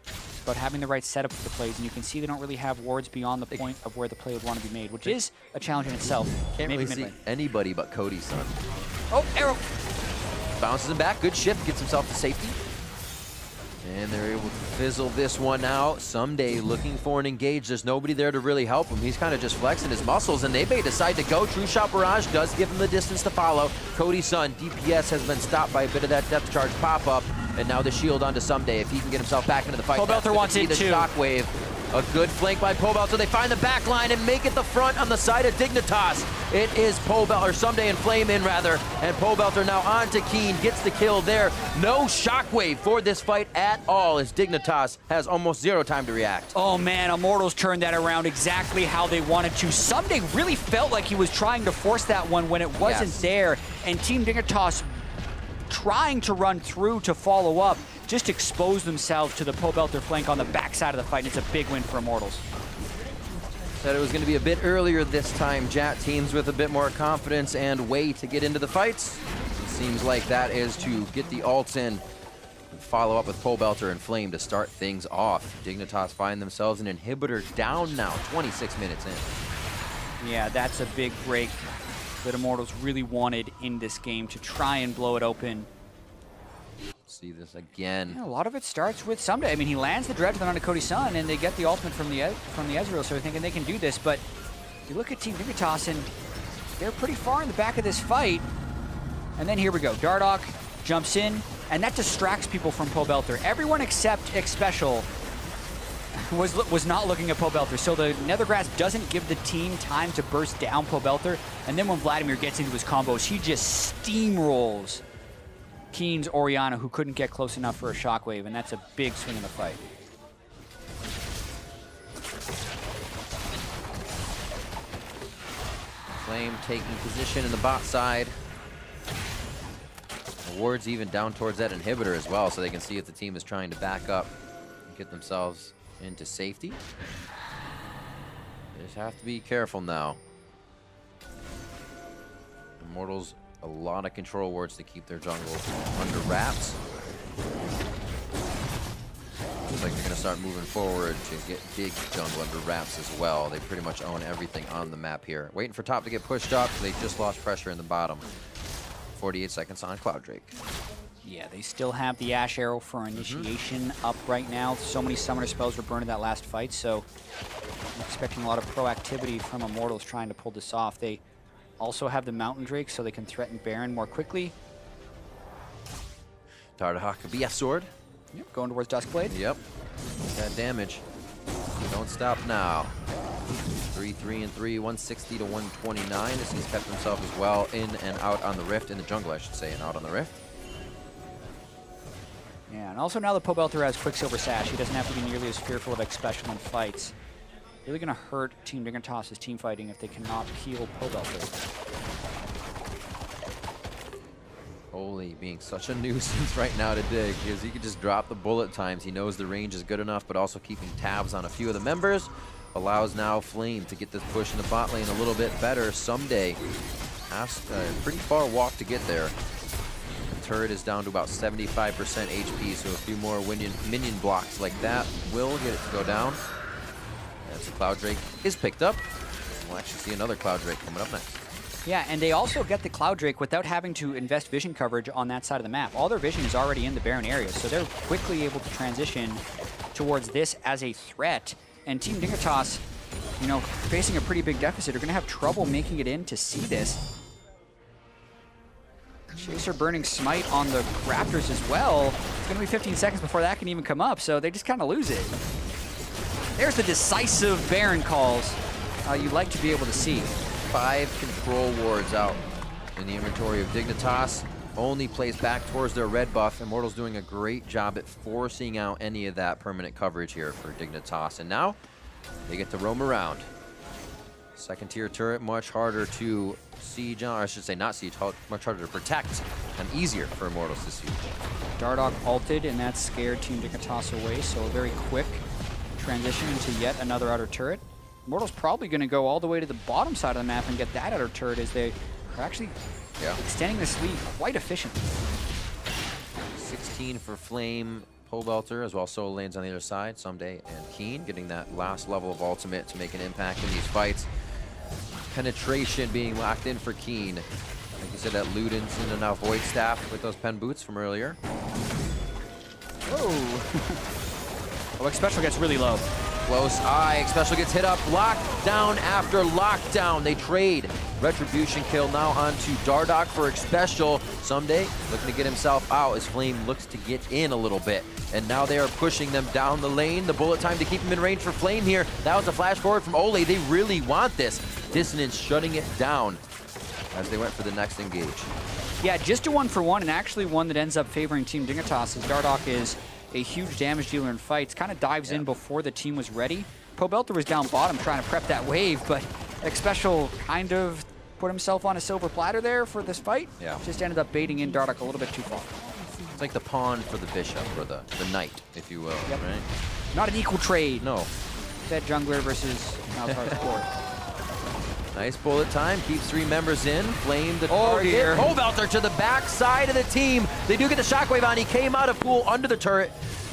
S2: It's about having the right setup for the plays, and you can see they don't really have wards beyond the point of where the play would want to be made, which is a challenge in itself.
S1: Can't really see anybody but Cody Sun.
S2: Oh, arrow!
S1: Bounces him back, good shift, gets himself to safety. And they're able to fizzle this one out. Ssumday looking for an engage. There's nobody there to really help him. He's kind of just flexing his muscles, and they may decide to go. True Shot Barrage does give him the distance to follow. Cody Sun, DPS has been stopped by a bit of that depth charge pop-up, and now the shield onto Ssumday. If he can get himself back into the fight,
S2: Pobelter wants it too.
S1: Shockwave. A good flank by Pobelter. They find the back line and make it the front on the side of Dignitas. It is Pobelter, Ssumday and Flame in rather, and Pobelter now on to Keane, gets the kill there. No Shockwave for this fight at all as Dignitas has almost zero time to react.
S2: Oh man, Immortals turned that around exactly how they wanted to. Ssumday really felt like he was trying to force that one when it wasn't there, and Team Dignitas trying to run through to follow up, just expose themselves to the Pobelter flank on the backside of the fight, and it's a big win for Immortals.
S1: Said it was going to be a bit earlier this time. Jatt teams with a bit more confidence and way to get into the fights. It seems like that is to get the ults in and follow up with Pobelter and Flame to start things off. Dignitas find themselves an inhibitor down now, 26 minutes in.
S2: Yeah, that's a big break that Immortals really wanted in this game to try and blow it open.
S1: See this again.
S2: Yeah, a lot of it starts with Ssumday. I mean, he lands the Dredge onto Cody Sun, and they get the ultimate from the Ezreal, so they're thinking they can do this. But you look at Team Dignitas, and they're pretty far in the back of this fight. And then here we go. Dardoch jumps in, and that distracts people from Pobelter. Everyone except Xpecial was not looking at Pobelter, so the Nethergrass doesn't give the team time to burst down Pobelter. And then when Vladimir gets into his combos, he just steamrolls Keane's Orianna, who couldn't get close enough for a shockwave, and that's a big swing in the fight.
S1: Flame taking position in the bot side. The ward's even down towards that inhibitor as well, so they can see if the team is trying to back up and get themselves into safety. They just have to be careful now. Immortals, a lot of control wards to keep their jungle under wraps. Looks like they're going to start moving forward to get big jungle under wraps as well. They pretty much own everything on the map here. Waiting for top to get pushed up. They just lost pressure in the bottom. 48 seconds on Cloud Drake.
S2: Yeah, they still have the Ashe Arrow for initiation up right now. So many summoner spells were burned in that last fight, so I'm expecting a lot of proactivity from Immortals trying to pull this off. They also have the Mountain Drake, so they can threaten Baron more quickly.
S1: Dardoch, BF Sword.
S2: Yep, going towards Duskblade.
S1: Yep, that damage. Don't stop now. 3-3 and 3, 160 to 129. As he's kept himself as well in and out on the Rift, in the jungle I should say, and out on the Rift.
S2: Yeah, and also now that Pobelter has Quicksilver Sash, he doesn't have to be nearly as fearful of Xpecial in fights. Really going to hurt Team Dignitas' team fighting if they cannot peel Pobelter.
S1: Olleh being such a nuisance right now to dig, because he can just drop the bullet times. He knows the range is good enough, but also keeping tabs on a few of the members allows now Flame to get this push in the bot lane a little bit better. Ssumday has a pretty far walk to get there. The turret is down to about 75% HP, so a few more minion blocks like that will get it to go down. As the Cloud Drake is picked up. We'll actually see another Cloud Drake coming up next.
S2: Yeah, and they also get the Cloud Drake without having to invest vision coverage on that side of the map. All their vision is already in the Baron area, so they're quickly able to transition towards this as a threat. And Team Dignitas, you know, facing a pretty big deficit, are going to have trouble making it in to see this. Chaser burning Smite on the Raptors as well. It's going to be 15 seconds before that can even come up, so they just kind of lose it. There's the decisive Baron calls you'd like to be able to see.
S1: 5 control wards out in the inventory of Dignitas. Only plays back towards their red buff. Immortals doing a great job at forcing out any of that permanent coverage here for Dignitas. And now they get to roam around. Second tier turret, much harder to siege on, or I should say not siege, much harder to protect and easier for Immortals to siege.
S2: Dardoch ulted, and that scared Team Dignitas away, so a very quick transition into yet another outer turret. Immortals probably going to go all the way to the bottom side of the map and get that outer turret, as they are actually extending this lead quite efficiently.
S1: 16 for Flame, Pobelter, as well as solo lanes on the other side. Ssumday and Keane getting that last level of ultimate to make an impact in these fights. Penetration being locked in for Keane. Like you said, that Luden's in and out Void Staff with those pen boots from earlier.
S2: Whoa. Oh, Xpecial gets really low.
S1: Close eye. Xpecial gets hit up. Lockdown after lockdown. They trade. Retribution kill now onto Dardoch for Xpecial. Ssumday looking to get himself out as Flame looks to get in a little bit. And now they are pushing them down the lane. The bullet time to keep him in range for Flame here. That was a flash forward from Olleh. They really want this. Dissonance shutting it down as they went for the next engage.
S2: Yeah, just a 1-for-1, and actually one that ends up favoring Team Dignitas, as Dardoch is a huge damage dealer in fights. Kind of dives in before the team was ready. Pobelter was down bottom trying to prep that wave, but Xpecial kind of put himself on a silver platter there for this fight.
S1: Yeah.
S2: Just ended up baiting in Dardoch a little bit too far.
S1: It's like the pawn for the bishop, or the knight, if you will, right?
S2: Not an equal trade.
S1: No.
S2: That jungler versus Malzahar's support.
S1: Nice bullet time, keeps 3 members in. Flame the target.
S2: Dear.
S1: Pobelter to the back side of the team. They do get the shockwave on. He came out of pool under the turret.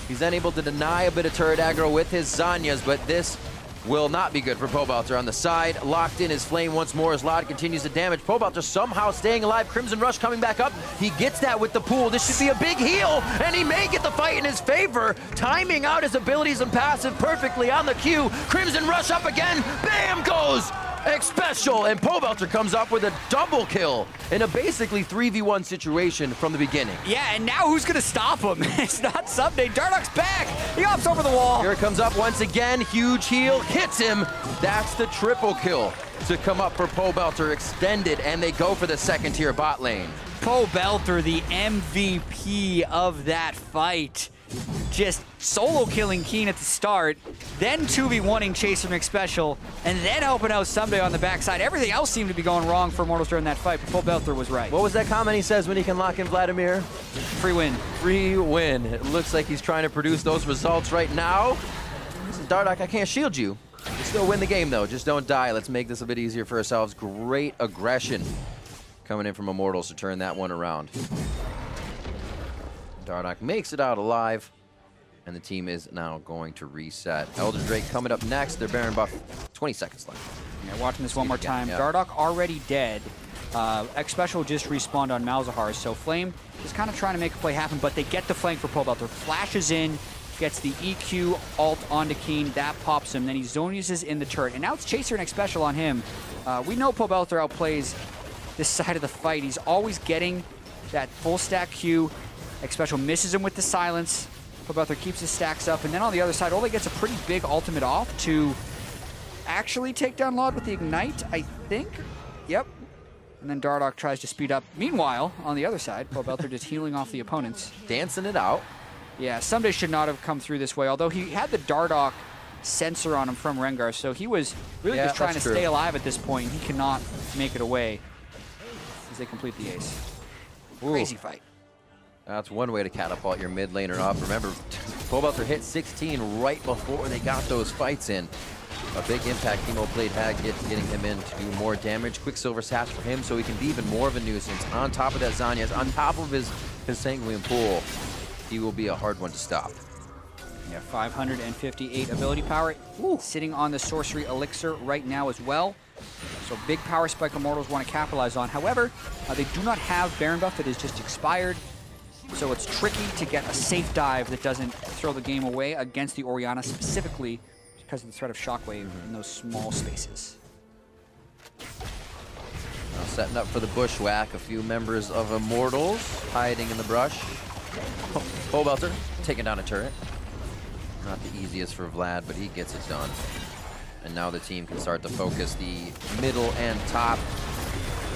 S1: He's then able to deny a bit of turret aggro with his Zanyas, but this will not be good for Pobelter on the side. Locked in is Flame once more as Lod continues to damage. Pobelter somehow staying alive. Crimson Rush coming back up. He gets that with the pool. This should be a big heal, and he may get the fight in his favor. Timing out his abilities and passive perfectly on the cue. Crimson Rush up again. Bam goes Xpecial, and Pobelter comes up with a double kill in a basically 3v1 situation from the beginning.
S2: Yeah, and now who's gonna stop him? It's not Ssumday. Dardoch's back. He hops over the wall.
S1: Here it comes up once again. Huge heal, hits him. That's the triple kill to come up for Pobelter extended, and they go for the second tier bot lane.
S2: Pobelter, the MVP of that fight. Just solo killing Keane at the start, then 2v1ing Chaser and Xpecial, and then helping out Ssumday on the backside. Everything else seemed to be going wrong for Immortals during that fight, but Pobelter was right.
S1: What was that comment he says when he can lock in Vladimir?
S2: Free win.
S1: Free win. It looks like he's trying to produce those results right now. This is Dardoch, I can't shield you. You still win the game though, just don't die. Let's make this a bit easier for ourselves. Great aggression coming in from Immortals to turn that one around. Dardoch makes it out alive, and the team is now going to reset. Elder Drake coming up next. Their Baron buff, 20 seconds left.
S2: Yeah, watching this one more time.
S1: Yeah.
S2: Dardoch already dead. Xpecial just respawned on Malzahar, so Flame is kind of trying to make a play happen, but they get the flank for Pobelter. Flashes in, gets the EQ ult onto Keane, that pops him, then he zone uses in the turret, and now it's Chaser and Xpecial on him. We know Pobelter outplays this side of the fight. He's always getting that full stack Q. Xpecial misses him with the silence. Pobelter keeps his stacks up, and then on the other side, Olleh gets a pretty big ultimate off to actually take down Lod with the Ignite, I think. Yep. And then Dardoch tries to speed up. Meanwhile, on the other side, Pobelter just healing off the opponents.
S1: Dancing it out.
S2: Yeah, Ssumday should not have come through this way, although he had the Dardoch sensor on him from rengar, so he was really just trying to stay alive at this point. He cannot make it away as they complete the ace.
S1: Ooh.
S2: Crazy fight.
S1: That's one way to catapult your mid laner up. Remember, Pobelter hit 16 right before they got those fights in. A big impact Teemo played had getting him in to do more damage. Quicksilver sash for him so he can be even more of a nuisance. On top of that Zanyas, on top of his Sanguine pool, he will be a hard one to stop.
S2: Yeah, 558 ability power. Ooh. Sitting on the sorcery elixir right now as well. So big power spike Immortals want to capitalize on. However, they do not have Baron buff that is just expired. So it's tricky to get a safe dive that doesn't throw the game away against the Orianna, specifically because of the threat of Shockwave in those small spaces.
S1: Now setting up for the bushwhack, a few members of Immortals hiding in the brush. Pobelter taking down a turret. Not the easiest for Vlad, but he gets it done. And now the team can start to focus the middle and top.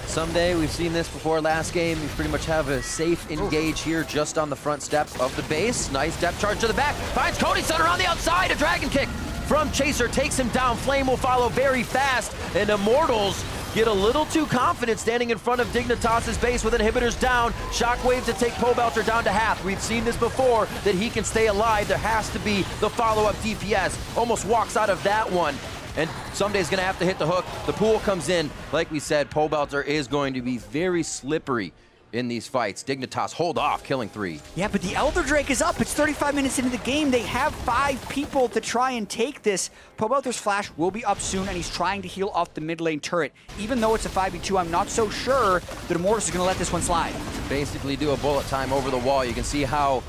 S1: Ssumday, we've seen this before last game. You pretty much have a safe engage here just on the front step of the base. Nice depth charge to the back. Finds Cody Sun around the outside. A dragon kick from Chaser takes him down. Flame will follow very fast. And Immortals get a little too confident standing in front of Dignitas' base with inhibitors down. Shockwave to take Pobelter down to half. We've seen this before, that he can stay alive. There has to be the follow-up DPS. Almost walks out of that one. And Ssumday's gonna have to hit the hook. The pool comes in. Like we said, Pobelter is going to be very slippery in these fights. Dignitas hold off, killing 3.
S2: Yeah, but the Elder Drake is up. It's 35 minutes into the game. They have 5 people to try and take this. Pobelter's flash will be up soon, and he's trying to heal off the mid lane turret. Even though it's a 5v2, I'm not so sure that Immortals is gonna let this one slide.
S1: Basically do a bullet time over the wall. You can see how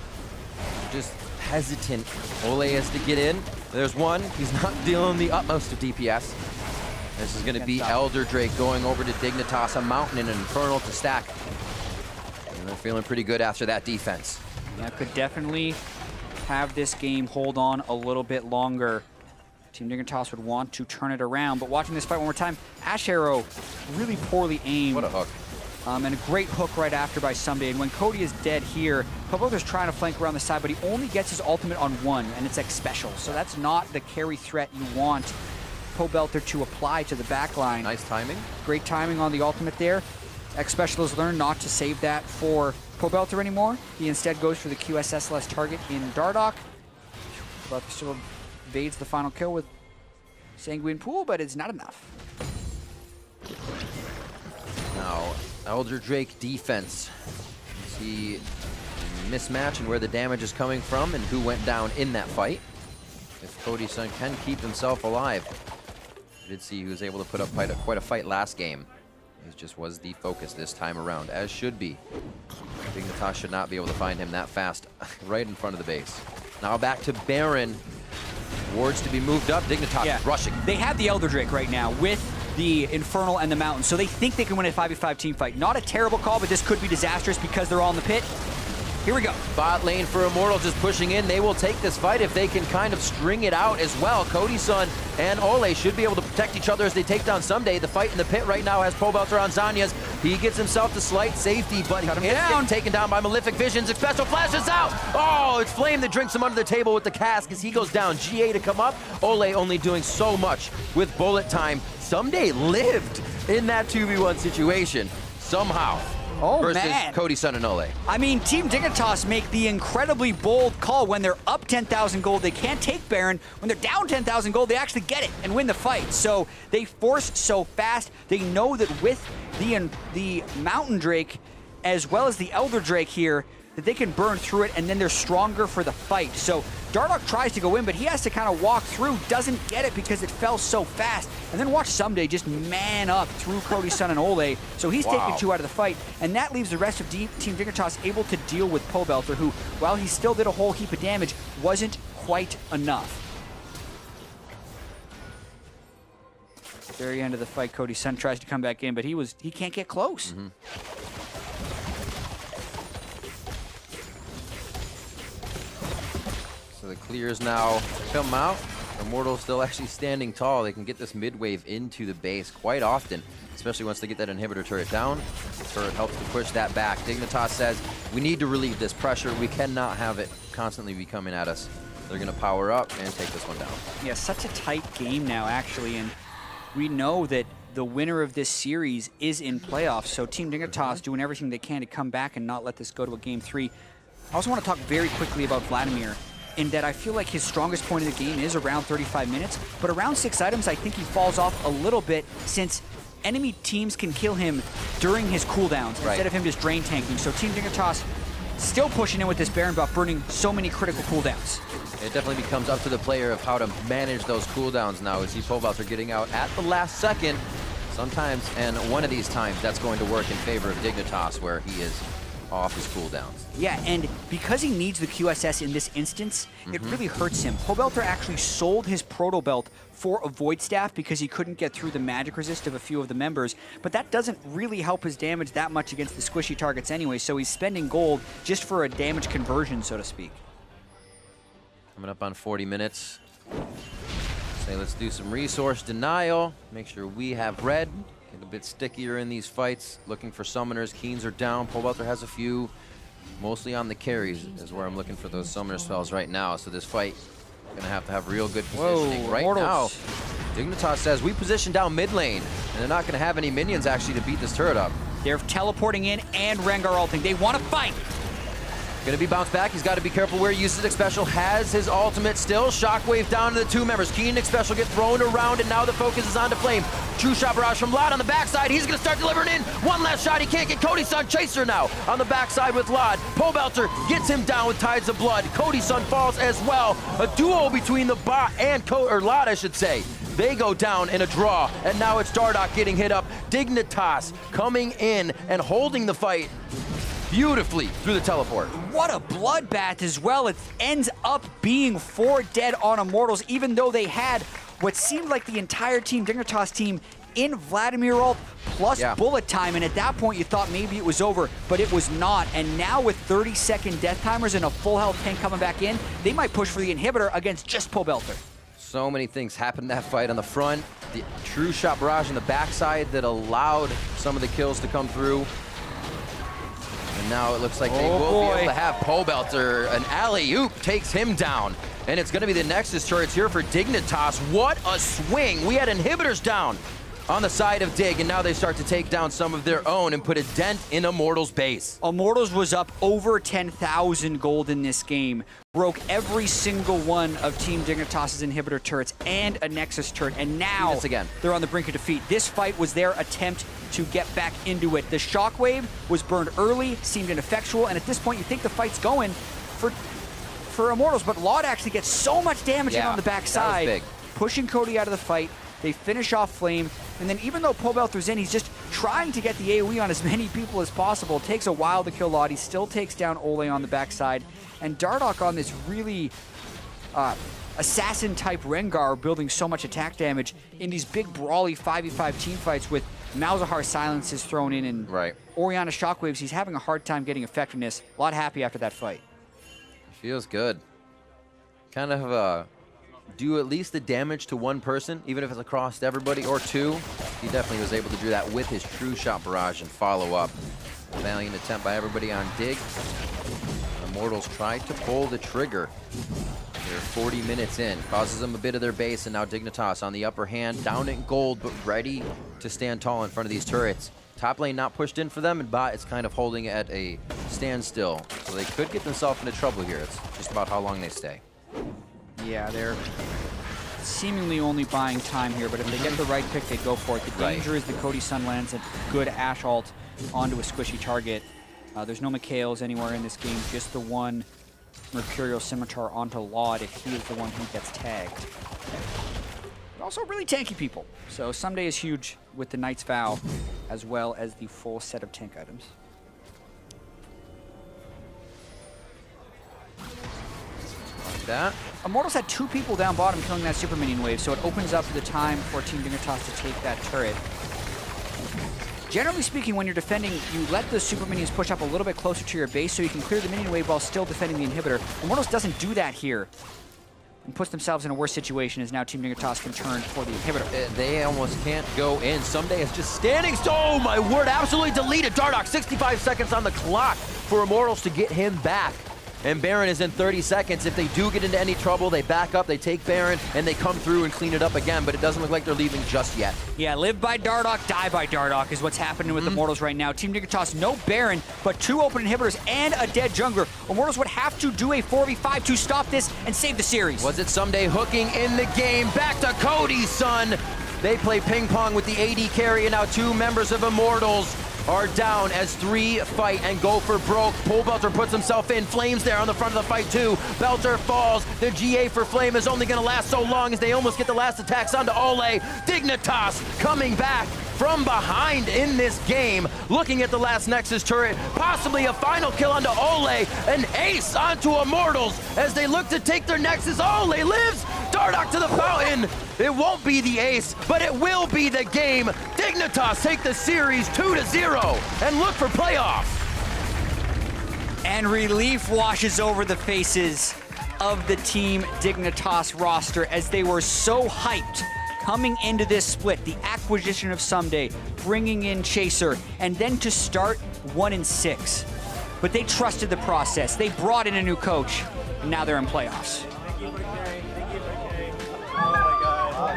S1: just hesitant Olleh is to get in. There's one. He's not dealing the utmost of DPS. This is going to be Elder Drake going over to Dignitas, a Mountain and an Infernal to stack. And they're feeling pretty good after that defense.
S2: Yeah, could definitely have this game hold on a little bit longer. Team Dignitas would want to turn it around, but watching this fight one more time, Ashe arrow really poorly aimed.
S1: What a hook.
S2: And a great hook right after by Ssumday. And when Cody is dead here, Pobelter's trying to flank around the side, but he only gets his ultimate on one, and it's Xpecial. So that's not the carry threat you want Pobelter to apply to the back line.
S1: Nice timing. Great
S2: timing on the ultimate there. Xpecial has learned not to save that for Pobelter anymore. He instead goes for the QSS-less target in Dardoch. But still evades the final kill with Sanguine Pool, but it's not enough.
S1: Now, Elder Drake defense. See mismatch and where the damage is coming from and who went down in that fight. If Cody Sun can keep himself alive. You did see he was able to put up quite a fight last game. It just was the focus this time around, as should be. Dignitas should not be able to find him that fast right in front of the base. Now back to Baron. Wards to be moved up. Dignitas rushing.
S2: They have the Elder Drake right now with the Infernal and the Mountain, so they think they can win a 5v5 team fight. Not a terrible call, but this could be disastrous because they're all in the pit. Here we go.
S1: Bot lane for Immortals is pushing in. They will take this fight if they can kind of string it out as well. Cody Sun and Olleh should be able to protect each other as they take down Ssumday. The fight in the pit right now has Pobelter on Zhonya's. He gets himself to slight safety, but he is getting taken down by Malefic Visions. Xpecial flashes out. Oh, it's Flame that drinks him under the table with the cask as he goes down. GA to come up. Olleh only doing so much with bullet time. Ssumday lived in that 2v1 situation somehow. Versus Cody Sun and Olleh.
S2: I mean, Team Dignitas make the incredibly bold call. When they're up 10,000 gold, they can't take Baron. When they're down 10,000 gold, they actually get it and win the fight. So they force so fast. They know that with the Mountain Drake, as well as the Elder Drake here, that they can burn through it, and then they're stronger for the fight. So Dardoch tries to go in, but he has to kind of walk through, doesn't get it because it fell so fast. And then watch Ssumday just man up through Cody Sun and Olleh. So he's taking 2 out of the fight, and that leaves the rest of Team Dignitas able to deal with Pobelter, who, while he still did a whole heap of damage, wasn't quite enough. At the very end of the fight, Cody Sun tries to come back in, but he can't get close.
S1: So the clears now come out. Immortals still actually standing tall. They can get this mid-wave into the base quite often, especially once they get that inhibitor turret down. The turret helps to push that back. Dignitas says, we need to relieve this pressure. We cannot have it constantly be coming at us. They're going to power up and take this one down.
S2: Yeah, such a tight game now, actually, and we know that the winner of this series is in playoffs, so Team Dignitas doing everything they can to come back and not let this go to a Game 3. I also want to talk very quickly about Vladimir, in that I feel like his strongest point of the game is around 35 minutes, but around 6 items, I think he falls off a little bit since enemy teams can kill him during his cooldowns instead of him just drain tanking. So Team Dignitas still pushing in with this Baron buff, burning so many critical cooldowns.
S1: It definitely becomes up to the player of how to manage those cooldowns now. We see Pobelter getting out at the last second sometimes, and one of these times that's going to work in favor of Dignitas, where he is off his cooldowns.
S2: Yeah, and because he needs the QSS in this instance, it really hurts him. Pobelter actually sold his Proto Belt for a Void Staff because he couldn't get through the magic resist of a few of the members, but that doesn't really help his damage that much against the squishy targets anyway, so he's spending gold just for a damage conversion, so to speak.
S1: Coming up on 40 minutes. Say let's do some resource denial, make sure we have red. Get a bit stickier in these fights, looking for summoners. Keens are down. Pobelter has a few, mostly on the carries is where I'm looking for those summoner spells right now. So this fight, gonna have real good positioning. Right now, Dignitas says we position down mid lane, and they're not gonna have any minions actually to beat this turret up.
S2: They're teleporting in and rengar ulting. They want to fight.
S1: Gonna be bounced back. He's got to be careful where he uses Xpecial. Has his ultimate still. Shockwave down to the 2 members. Keane and Xpecial get thrown around, and now the focus is on to Flame. True shot barrage from Lod on the backside. He's gonna start delivering in. One last shot. He can't get Cody Sun. Chaser now on the backside with Lod. Pobelter gets him down with Tides of Blood. Cody Sun falls as well. A duo between the bot and Lod, I should say. They go down in a draw, and now it's Dardoch getting hit up. Dignitas coming in and holding the fight. beautifully through the teleport.
S2: What a bloodbath as well. It ends up being 4 dead on Immortals, even though they had what seemed like the entire team, Dignitas team, in Vladimir ult plus bullet time, and at that point you thought maybe it was over, but it was not. And now with 30-second death timers and a full health tank coming back in, they might push for the inhibitor against just Pobelter.
S1: So many things happened in that fight. On the front, the true shot barrage on the backside that allowed some of the kills to come through. And now it looks like they will be able to have Pobelter. An alley-oop takes him down. And it's going to be the Nexus turrets here for Dignitas. What a swing. We had inhibitors down on the side of Dig, and now they start to take down some of their own and put a dent in Immortals' base.
S2: Immortals was up over 10,000 gold in this game, broke every single one of Team Dignitas' inhibitor turrets and a Nexus turret, and now they're on the brink of defeat. This fight was their attempt to get back into it. The shockwave was burned early, seemed ineffectual, and at this point you think the fight's going for Immortals, but Laud actually gets so much damage in on the backside, pushing Cody out of the fight. They finish off Flame, and then even though Pobelter's in, he's just trying to get the AoE on as many people as possible. It takes a while to kill Laud. He still takes down Olleh on the backside, and Dardoch on this really assassin-type rengar, building so much attack damage in these big brawly 5v5 team fights with Malzahar silences thrown in and Orianna shockwaves. He's having a hard time getting effectiveness. Laud happy after that fight.
S1: Feels good. Kind of do at least the damage to one person, even if it's across everybody, or two. He definitely was able to do that with his true shot barrage and follow up. A valiant attempt by everybody on Dig. Immortals tried to pull the trigger. They're 40 minutes in, causes them a bit of their base, and now Dignitas on the upper hand, down in gold, but ready to stand tall in front of these turrets. Top lane not pushed in for them, and bot is kind of holding at a standstill. So they could get themselves into trouble here. It's just about how long they stay.
S2: Yeah, they're seemingly only buying time here, but if they get the right pick, they go for it. The danger is the Cody Sun lands a good Ashe ult onto a squishy target. There's no Mikhails anywhere in this game, just the one Mercurial Scimitar onto Laud if he is the one who gets tagged. But also really tanky people. So Ssumday is huge with the Knight's Vow, as well as the full set of tank items.
S1: That.
S2: Immortals had 2 people down bottom killing that super minion wave, so it opens up the time for Team Dignitas to take that turret. Generally speaking, when you're defending, you let the super minions push up a little bit closer to your base so you can clear the minion wave while still defending the inhibitor. Immortals doesn't do that here and puts themselves in a worse situation as now Team Dignitas can turn for the inhibitor.
S1: They almost can't go in. Ssumday is just standing. Oh my word, absolutely deleted. Dardoch, 65 seconds on the clock for Immortals to get him back. And Baron is in 30 seconds. If they do get into any trouble, they back up, they take Baron, and they come through and clean it up again, but it doesn't look like they're leaving just yet. Yeah,
S2: live by Dardoch, die by Dardoch is what's happening with Immortals right now. Team Dignitas, no Baron, but 2 open inhibitors and a dead jungler. Immortals would have to do a 4v5 to stop this and save the series.
S1: Was it Ssumday hooking in the game? Back to Cody Sun. They play ping pong with the AD carry, and now 2 members of Immortals are down as 3 fight and go for broke. Pobelter puts himself in. Flame's there on the front of the fight too. Belter falls. The GA for Flame is only going to last so long as they almost get the last attacks onto Olleh. Dignitas coming back from behind in this game. Looking at the last Nexus turret. Possibly a final kill onto Olleh. An ace onto Immortals as they look to take their Nexus. Olleh lives. Dardoch to the fountain. It won't be the ace, but it will be the game. Dignitas take the series 2-0 and look for playoffs.
S2: And relief washes over the faces of the Team Dignitas roster as they were so hyped coming into this split. The acquisition of Ssumday, bringing in Chaser, and then to start 1-6. But they trusted the process. They brought in a new coach, and now they're in playoffs.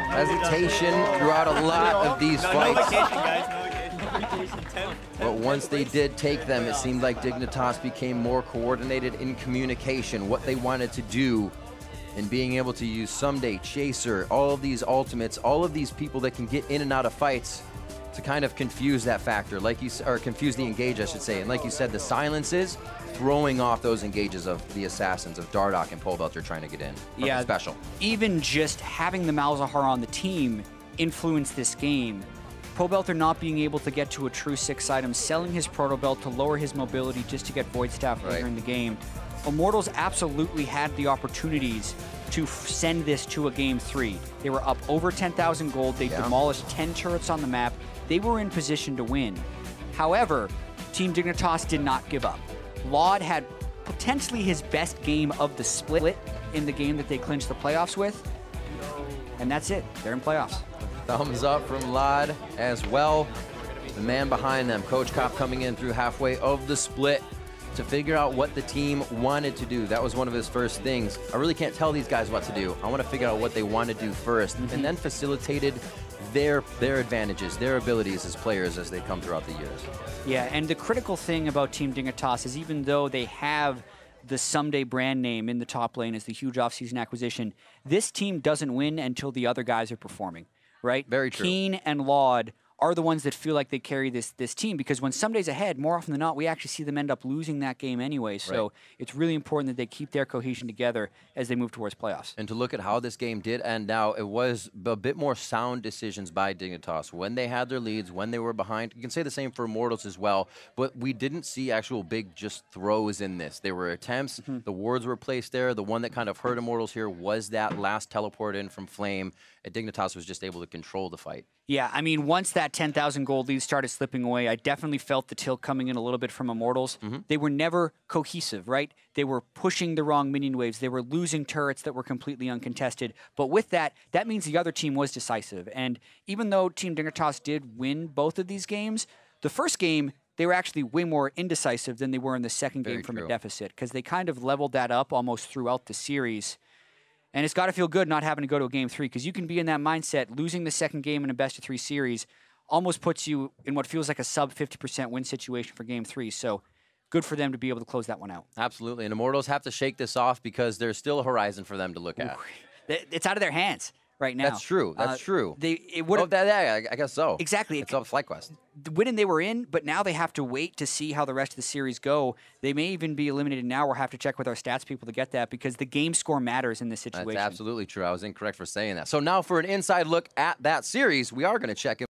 S1: Hesitation throughout a lot of these fights. But once they did take them, it seemed like Dignitas became more coordinated in communication, what they wanted to do, and being able to use Ssumday, Chaser, all of these ultimates, all of these people that can get in and out of fights to kind of confuse that factor, like you, or confuse the engage, I should say. And like you said, the silences throwing off those engages of the assassins of Dardoch and Pobelter trying to get in.
S2: Yeah,
S1: Xpecial.
S2: Even just having the Malzahar on the team influenced this game. Pobelter not being able to get to a true 6 item, selling his Proto Belt to lower his mobility just to get Void Staff later in the game. Immortals absolutely had the opportunities to send this to a Game 3. They were up over 10,000 gold. They demolished 10 turrets on the map. They were in position to win. However, Team Dignitas did not give up. Laud had potentially his best game of the split in the game that they clinched the playoffs with. And that's it. They're in playoffs.
S1: Thumbs up from Laud as well. The man behind them, Coach Cop, coming in through halfway of the split to figure out what the team wanted to do. That was one of his first things. I really can't tell these guys what to do. I want to figure out what they want to do first, and then facilitated their advantages, their abilities as players as they come throughout the years.
S2: Yeah, and the critical thing about Team Dignitas is even though they have the Ssumday brand name in the top lane as the huge offseason acquisition, this team doesn't win until the other guys are performing, right?
S1: Very true.
S2: Keane and Laud are the ones that feel like they carry this team, because when Ssumday's ahead, more often than not, we actually see them end up losing that game anyway. So it's really important that they keep their cohesion together as they move towards playoffs.
S1: And to look at how this game did end out, it was a bit more sound decisions by Dignitas. When they had their leads, when they were behind, you can say the same for Immortals as well, but we didn't see actual big just throws in this. There were attempts, the wards were placed there. The one that kind of hurt Immortals here was that last teleport in from Flame, and Dignitas was just able to control the fight.
S2: Yeah, I mean, once that 10,000 gold lead started slipping away, I definitely felt the tilt coming in a little bit from Immortals. They were never cohesive, right? They were pushing the wrong minion waves. They were losing turrets that were completely uncontested. But with that, that means the other team was decisive. And even though Team Dignitas did win both of these games, the first game, they were actually way more indecisive than they were in the second game from a deficit, because they kind of leveled that up almost throughout the series. And it's got to feel good not having to go to a Game 3, because you can be in that mindset. Losing the second game in a best-of-3 series almost puts you in what feels like a sub-50% win situation for Game 3. So good for them to be able to close that one out.
S1: Absolutely. And Immortals have to shake this off because there's still a horizon for them to look at.
S2: It's out of their hands right now.
S1: That's true. That's true.
S2: I
S1: guess so.
S2: Exactly.
S1: It's up FlightQuest.
S2: The winning they were in, but now they have to wait to see how the rest of the series go. They may even be eliminated now. We'll have to check with our stats people to get that, because the game score matters in this situation.
S1: That's absolutely true. I was incorrect for saying that. So now for an inside look at that series, we are going to check in